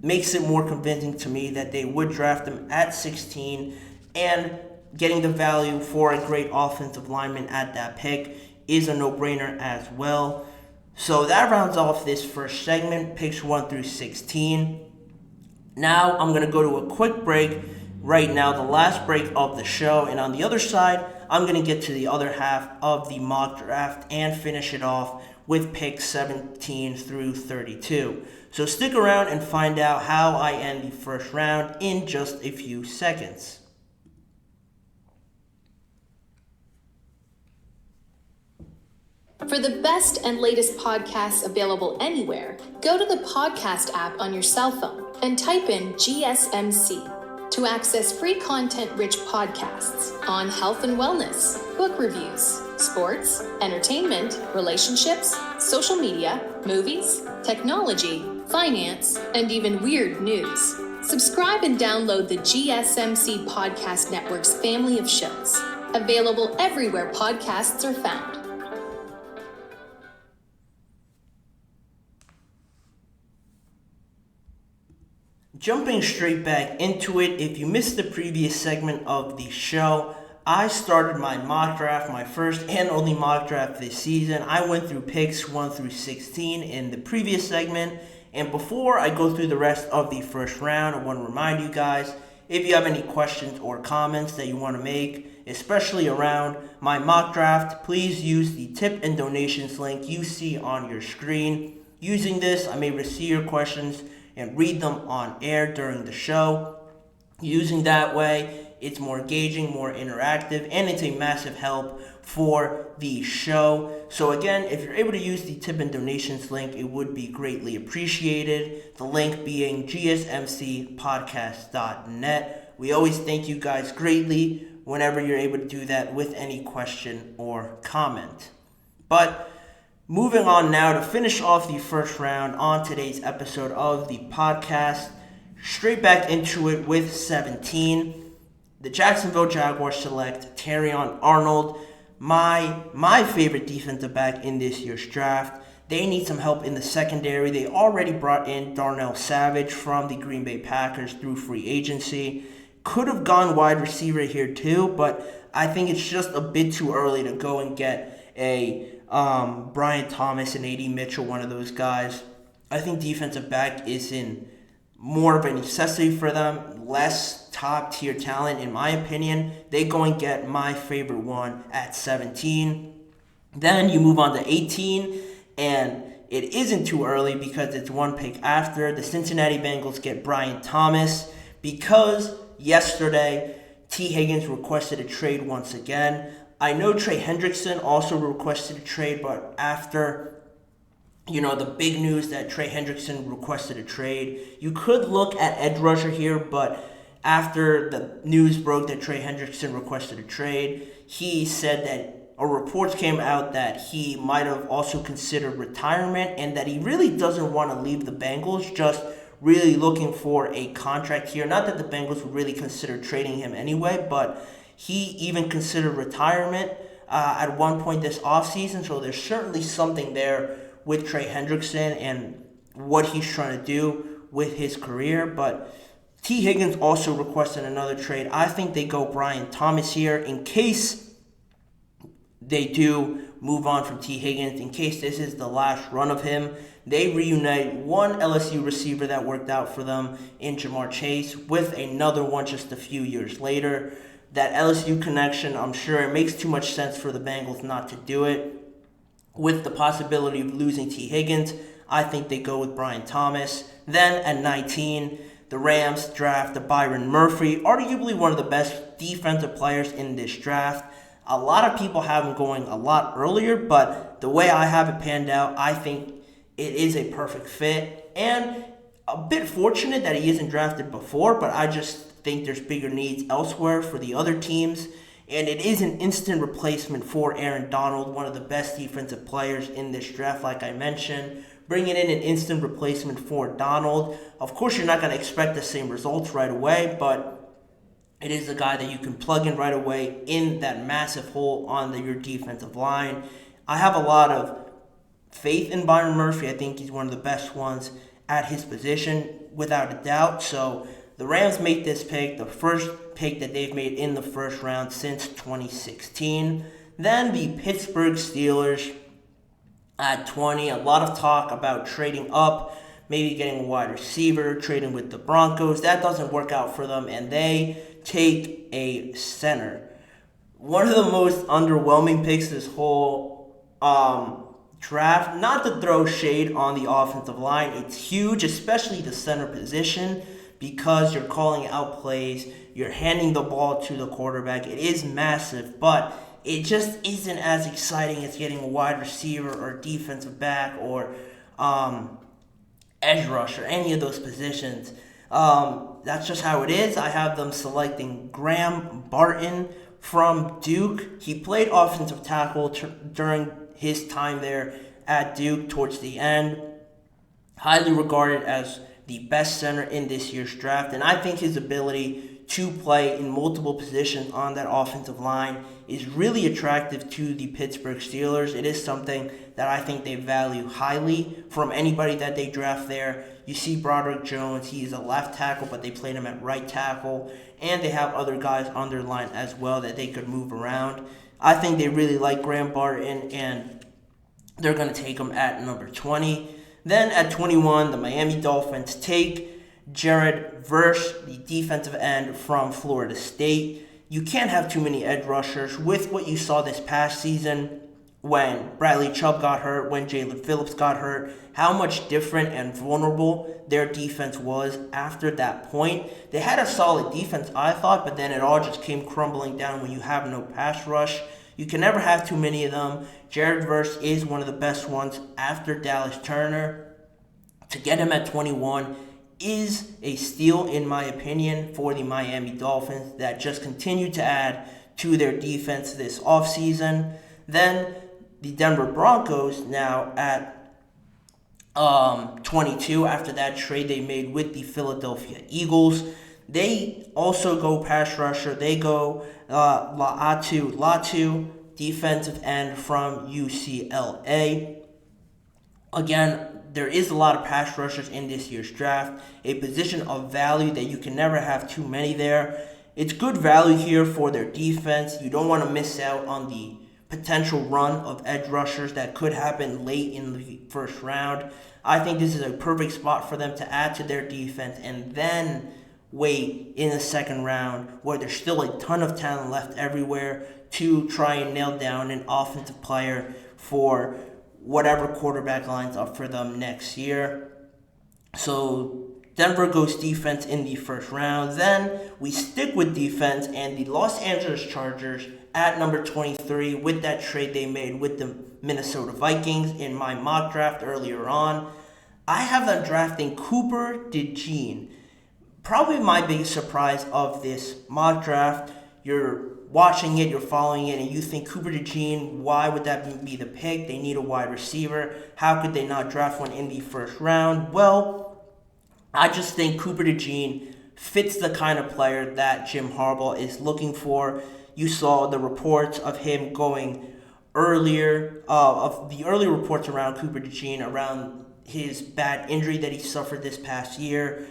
S1: makes it more convincing to me that they would draft him at 16, and getting the value for a great offensive lineman at that pick is a no-brainer as well. So that rounds off this first segment, picks 1 through 16. Now I'm going to go to a quick break right now, the last break of the show, and on the other side, I'm going to get to the other half of the mock draft and finish it off with picks 17 through 32. So stick around and find out how I end the first round in just a few seconds.
S4: For the best and latest podcasts available anywhere, go to the podcast app on your cell phone and type in GSMC to access free content-rich podcasts on health and wellness, book reviews, sports, entertainment, relationships, social media, movies, technology, finance, and even weird news. Subscribe and download the GSMC Podcast Network's family of shows, available everywhere podcasts are found.
S1: Jumping straight back into it, if you missed the previous segment of the show, I started my mock draft, my first and only mock draft this season. I went through picks 1 through 16 in the previous segment, and before I go through the rest of the first round, I want to remind you guys, if you have any questions or comments that you want to make, especially around my mock draft, please use the tip and donations link you see on your screen. Using this, I'm able to see your questions and read them on air during the show. Using that way, it's more engaging, more interactive, and it's a massive help for the show. So again, if you're able to use the tip and donations link, it would be greatly appreciated. The link being gsmcpodcast.net. We always thank you guys greatly whenever you're able to do that with any question or comment. But moving on now to finish off the first round on today's episode of the podcast, straight back into it with 17. The Jacksonville Jaguars select Terrion Arnold, my favorite defensive back in this year's draft. They need some help in the secondary. They already brought in Darnell Savage from the Green Bay Packers through free agency. Could have gone wide receiver here too, but I think it's just a bit too early to go and get a Brian Thomas and A.D. Mitchell, one of those guys. I think defensive back is in more of a necessity for them, less top-tier talent in my opinion. They go and get my favorite one at 17. Then you move on to 18, and it isn't too early because it's one pick after. The Cincinnati Bengals get Brian Thomas. because yesterday T. Higgins requested a trade once again. I know Trey Hendrickson also requested a trade, but after the big news that Trey Hendrickson requested a trade, you could look at edge rusher here, but after the news broke that Trey Hendrickson requested a trade, he said that, or reports came out that he might have also considered retirement and that he really doesn't want to leave the Bengals, just really looking for a contract here. Not that the Bengals would really consider trading him anyway, but he even considered retirement at one point this offseason, so there's certainly something there with Trey Hendrickson and what he's trying to do with his career. But T. Higgins also requested another trade. I think they go Brian Thomas here in case they do move on from T. Higgins, in case this is the last run of him. They reunite one LSU receiver that worked out for them in Jamar Chase with another one just a few years later. That LSU connection, I'm sure it makes too much sense for the Bengals not to do it. With the possibility of losing T. Higgins, I think they go with Brian Thomas. Then at 19, the Rams draft the Byron Murphy, arguably one of the best defensive players in this draft. A lot of people have him going a lot earlier, but the way I have it panned out, I think it is a perfect fit. And a bit fortunate that he isn't drafted before, but I just think there's bigger needs elsewhere for the other teams. And it is an instant replacement for Aaron Donald, one of the best defensive players in this draft, like I mentioned. Bringing in an instant replacement for Donald. Of course, you're not going to expect the same results right away, but it is a guy that you can plug in right away in that massive hole on your defensive line. I have a lot of faith in Byron Murphy. I think he's one of the best ones at his position, without a doubt. So the Rams make this pick, the first pick that they've made in the first round since 2016. Then the Pittsburgh Steelers at 20. A lot of talk about trading up, maybe getting a wide receiver, trading with the Broncos. That doesn't work out for them, and they take a center. One of the most underwhelming picks this whole draft. Not to throw shade on the offensive line. It's huge, especially the center position, because you're calling out plays, you're handing the ball to the quarterback. It is massive, but it just isn't as exciting as getting a wide receiver or defensive back or edge rusher, any of those positions. That's just how it is. I have them selecting Graham Barton from Duke. He played offensive tackle during his time there at Duke towards the end. Highly regarded as the best center in this year's draft, and I think his ability to play in multiple positions on that offensive line is really attractive to the Pittsburgh Steelers. It is something that I think they value highly from anybody that they draft there. You see Broderick Jones, he is a left tackle, but they played him at right tackle, and they have other guys on their line as well that they could move around. I think they really like Graham Barton, and they're going to take him at number 20. Then at 21, the Miami Dolphins take Jared Verse, the defensive end from Florida State. You can't have too many edge rushers with what you saw this past season when Bradley Chubb got hurt, when Jalen Phillips got hurt, how much different and vulnerable their defense was after that point. They had a solid defense, I thought, but then it all just came crumbling down when you have no pass rush. You can never have too many of them. Jared Verse is one of the best ones after Dallas Turner. To get him at 21 is a steal, in my opinion, for the Miami Dolphins that just continue to add to their defense this offseason. Then the Denver Broncos now at 22 after that trade they made with the Philadelphia Eagles. They also go pass rusher. They go Latu, defensive end from UCLA. Again, there is a lot of pass rushers in this year's draft, a position of value that you can never have too many there. It's good value here for their defense. You don't want to miss out on the potential run of edge rushers that could happen late in the first round. I think this is a perfect spot for them to add to their defense and then wait in the second round where there's still a ton of talent left everywhere to try and nail down an offensive player for whatever quarterback lines up for them next year. So Denver goes defense in the first round. Then we stick with defense and the Los Angeles Chargers at number 23 with that trade they made with the Minnesota Vikings in my mock draft earlier on. I have them drafting Cooper DeJean. Probably my biggest surprise of this mock draft. You're watching it, you're following it, and you think Cooper DeJean, why would that be the pick? They need a wide receiver. How could they not draft one in the first round? Well, I just think Cooper DeJean fits the kind of player that Jim Harbaugh is looking for. You saw the reports of him going earlier, of the early reports around Cooper DeJean, around his bad injury that he suffered this past year,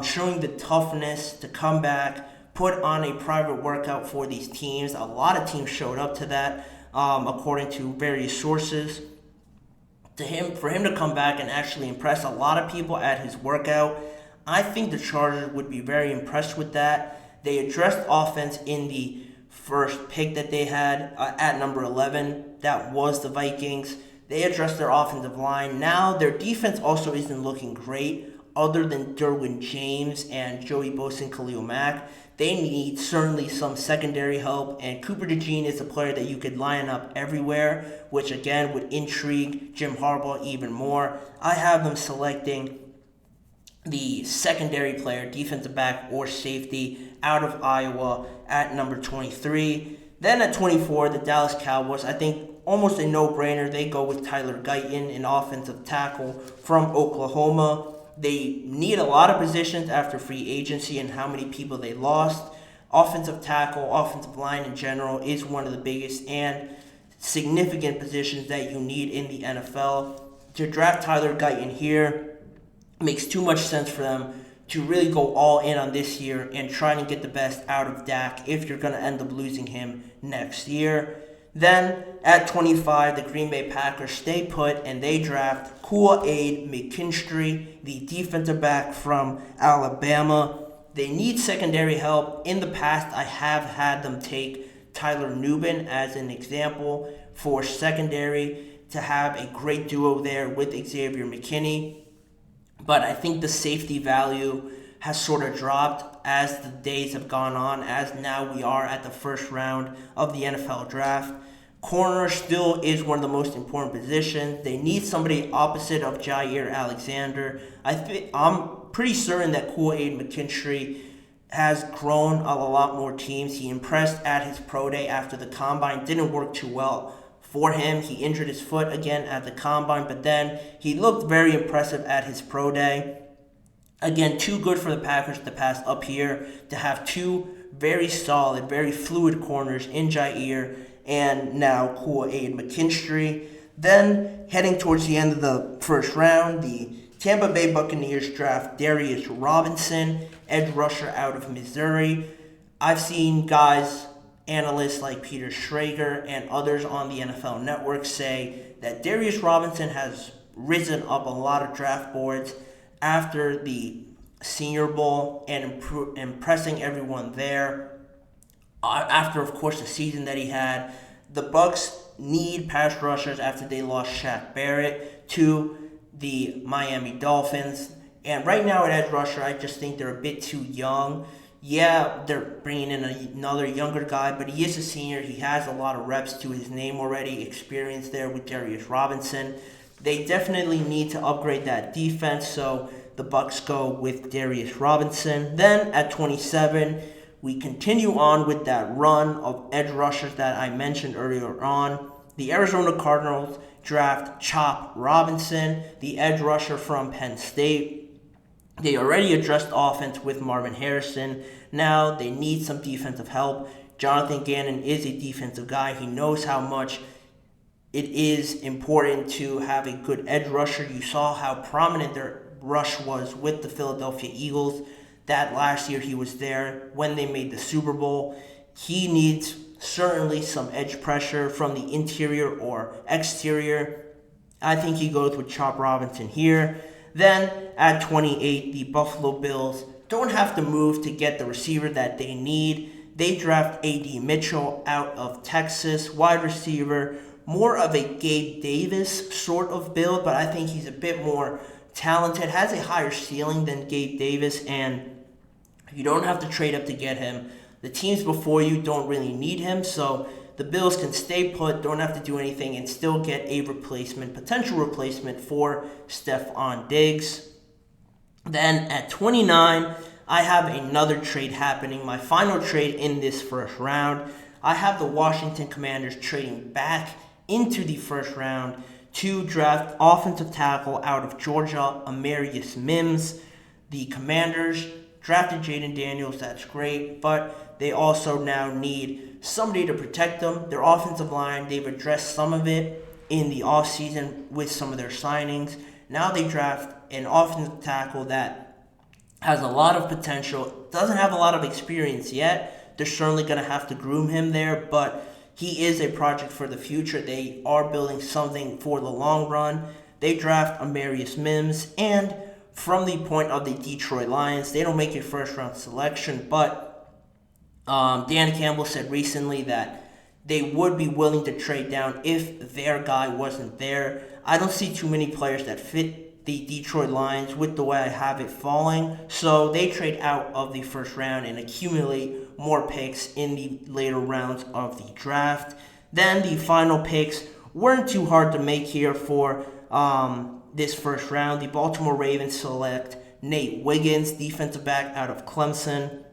S1: showing the toughness to come back, put on a private workout for these teams. A lot of teams showed up to that, according to various sources. For him to come back and actually impress a lot of people at his workout, I think the Chargers would be very impressed with that. They addressed offense in the first pick that they had at number 11. That was the Vikings. They addressed their offensive line. Now their defense also isn't looking great, other than Derwin James and Joey Bosa and Khalil Mack. They need certainly some secondary help, and Cooper DeJean is a player that you could line up everywhere, which again would intrigue Jim Harbaugh even more. I have them selecting the secondary player, defensive back or safety, out of Iowa at number 23. Then at 24, the Dallas Cowboys, I think almost a no-brainer. They go with Tyler Guyton, an offensive tackle from Oklahoma. They need a lot of positions after free agency and how many people they lost. Offensive tackle, offensive line in general is one of the biggest and significant positions that you need in the NFL. To draft Tyler Guyton here makes too much sense for them to really go all in on this year and try to get the best out of Dak if you're going to end up losing him next year. Then at 25, the Green Bay Packers stay put and they draft Kool-Aid McKinstry, the defensive back from Alabama. They need secondary help. In the past, I have had them take Tyler Nubin as an example for secondary to have a great duo there with Xavier McKinney. But I think the safety value has sort of dropped as the days have gone on, as now we are at the first round of the NFL draft. Corner still is one of the most important positions. They need somebody opposite of Jair Alexander. I'm pretty certain that Kool-Aid McKinstry has grown a lot more teams. He impressed at his pro day after the combine. Didn't work too well for him. He injured his foot again at the combine, but then he looked very impressive at his pro day. Again, too good for the Packers to pass up here, to have two very solid, very fluid corners in Jair and now Kool-Aid McKinstry. Then, heading towards the end of the first round, the Tampa Bay Buccaneers draft Darius Robinson, edge rusher out of Missouri. I've seen guys, analysts like Peter Schrager and others on the NFL Network say that Darius Robinson has risen up a lot of draft boards after the Senior Bowl and impressing everyone there. After, of course, the season that he had, the Bucs need pass rushers after they lost Shaq Barrett to the Miami Dolphins. And right now at edge rusher, I just think they're a bit too young. Yeah, they're bringing in another younger guy, but he is a senior. He has a lot of reps to his name already, experience there with Darius Robinson. They definitely need to upgrade that defense, so the Bucs go with Darius Robinson. Then at 27, we continue on with that run of edge rushers that I mentioned earlier on. The Arizona Cardinals draft Chop Robinson, the edge rusher from Penn State. They already addressed offense with Marvin Harrison. Now they need some defensive help. Jonathan Gannon is a defensive guy. He knows how much it is important to have a good edge rusher. You saw how prominent their rush was with the Philadelphia Eagles. That last year he was there when they made the Super Bowl. He needs certainly some edge pressure from the interior or exterior. I think he goes with Chop Robinson here. Then at 28, the Buffalo Bills don't have to move to get the receiver that they need. They draft A.D. Mitchell out of Texas, wide receiver, more of a Gabe Davis sort of build, but I think he's a bit more talented, has a higher ceiling than Gabe Davis, and you don't have to trade up to get him. The teams before you don't really need him, so the Bills can stay put, don't have to do anything, and still get a potential replacement for Stephon Diggs. Then at 29, I have another trade happening, my final trade in this first round. I have the Washington Commanders trading back into the first round to draft offensive tackle out of Georgia, Amarius Mims. The Commanders drafted Jayden Daniels, that's great, but they also now need somebody to protect them. Their offensive line, they've addressed some of it in the offseason with some of their signings. Now they draft an offensive tackle that has a lot of potential, doesn't have a lot of experience yet. They're certainly going to have to groom him there, but he is a project for the future. They are building something for the long run. They draft Amarius Mims, and from the point of the Detroit Lions, they don't make a first-round selection, but Dan Campbell said recently that they would be willing to trade down if their guy wasn't there. I don't see too many players that fit the Detroit Lions with the way I have it falling, so they trade out of the first round and accumulate more picks in the later rounds of the draft. Then the final picks weren't too hard to make here for this first round. The Baltimore Ravens select Nate Wiggins, defensive back out of Clemson.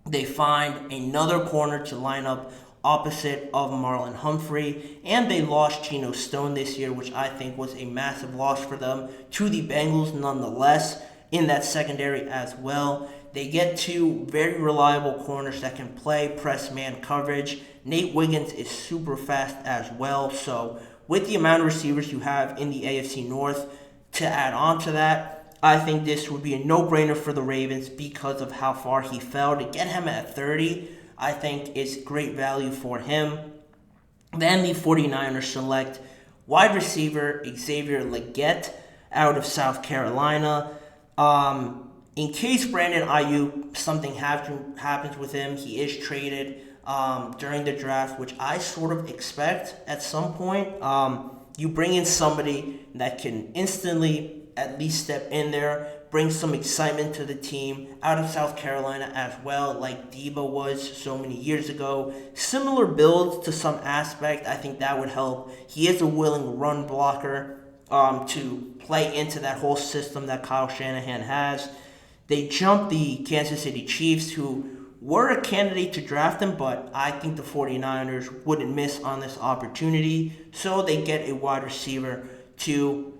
S1: They find another corner to line up opposite of Marlon Humphrey, and they lost Geno Stone this year, which I think was a massive loss for them to the Bengals nonetheless in that secondary as well. They get two very reliable corners that can play press man coverage. Nate Wiggins is super fast as well, so with the amount of receivers you have in the AFC North to add on to that, I think this would be a no-brainer for the Ravens because of how far he fell. To get him at 30, I think is great value for him. Then the 49ers select wide receiver Xavier Legette out of South Carolina. In case Brandon Ayuk, something happens with him, he is traded during the draft, which I sort of expect at some point. You bring in somebody that can instantly at least step in there, bring some excitement to the team out of South Carolina as well, like Debo was so many years ago. Similar build to some aspect, I think that would help. He is a willing run blocker to play into that whole system that Kyle Shanahan has. They jumped the Kansas City Chiefs, who were a candidate to draft him, but I think the 49ers wouldn't miss on this opportunity, so they get a wide receiver to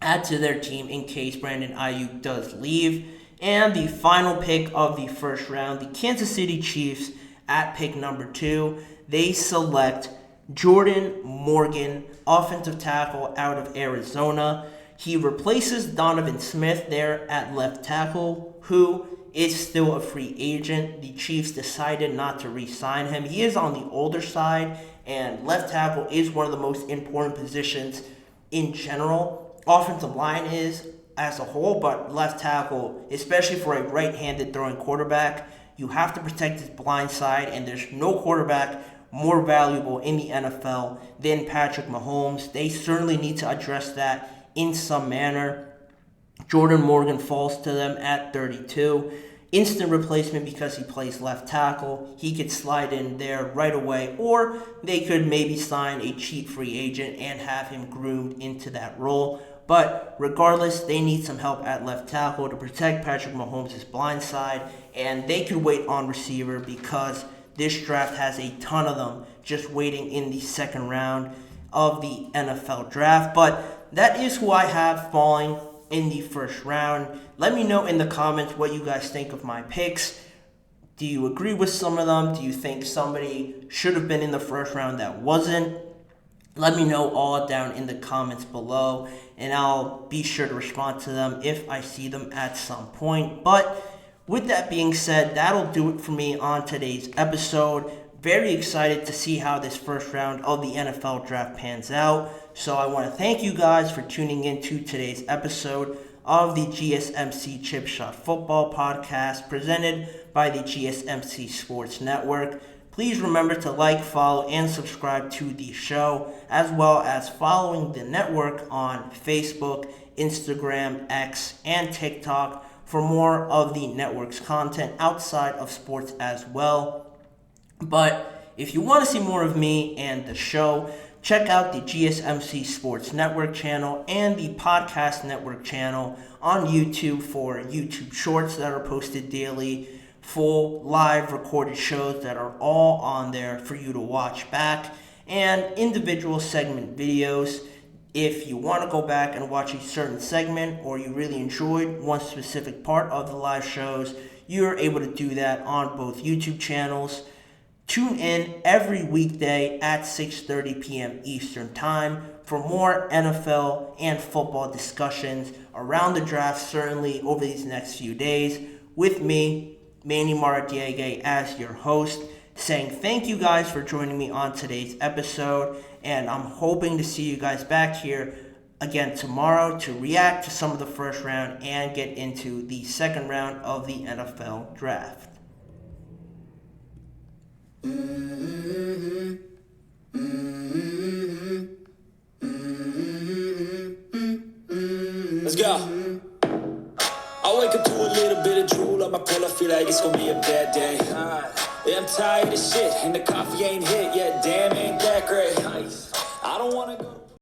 S1: add to their team in case Brandon Ayuk does leave. And the final pick of the first round, the Kansas City Chiefs at pick number 2, they select Jordan Morgan, offensive tackle out of Arizona. He replaces Donovan Smith there at left tackle, who is still a free agent. The Chiefs decided not to re-sign him. He is on the older side, and left tackle is one of the most important positions in general. Offensive line is as a whole, but left tackle, especially for a right-handed throwing quarterback, you have to protect his blind side, and there's no quarterback more valuable in the NFL than Patrick Mahomes. They certainly need to address that in some manner. Jordan Morgan falls to them at 32. Instant replacement because he plays left tackle. He could slide in there right away, or they could maybe sign a cheap free agent and have him groomed into that role. But regardless, they need some help at left tackle to protect Patrick Mahomes' blind side, and they could wait on receiver because this draft has a ton of them just waiting in the second round of the NFL draft. But that is who I have falling in the first round. Let me know in the comments what you guys think of my picks. Do you agree with some of them? Do you think somebody should have been in the first round that wasn't? Let me know all down in the comments below, and I'll be sure to respond to them if I see them at some point. But with that being said, that'll do it for me on today's episode. Very excited to see how this first round of the NFL draft pans out. So I want to thank you guys for tuning in to today's episode of the GSMC Chip Shot Football Podcast presented by the GSMC Sports Network. Please remember to like, follow, and subscribe to the show, as well as following the network on Facebook Instagram, X, and TikTok for more of the network's content outside of sports as well. But if you want to see more of me and the show, check out the GSMC Sports Network channel and the Podcast Network channel on YouTube for YouTube Shorts that are posted daily, full live recorded shows that are all on there for you to watch back, and individual segment videos. If you want to go back and watch a certain segment or you really enjoyed one specific part of the live shows, you're able to do that on both YouTube channels. Tune in every weekday at 6:30 p.m. Eastern Time for more NFL and football discussions around the draft, certainly over these next few days, with me, Manny Maradiegue, as your host, saying thank you guys for joining me on today's episode, and I'm hoping to see you guys back here again tomorrow to react to some of the first round and get into the second round of the NFL draft.
S2: Let's go. I wake up to a little bit of drool on my pillow, feel like it's gonna be a bad day. Yeah, I'm tired of shit, and the coffee ain't hit yet. Damn, ain't that great. I don't wanna go.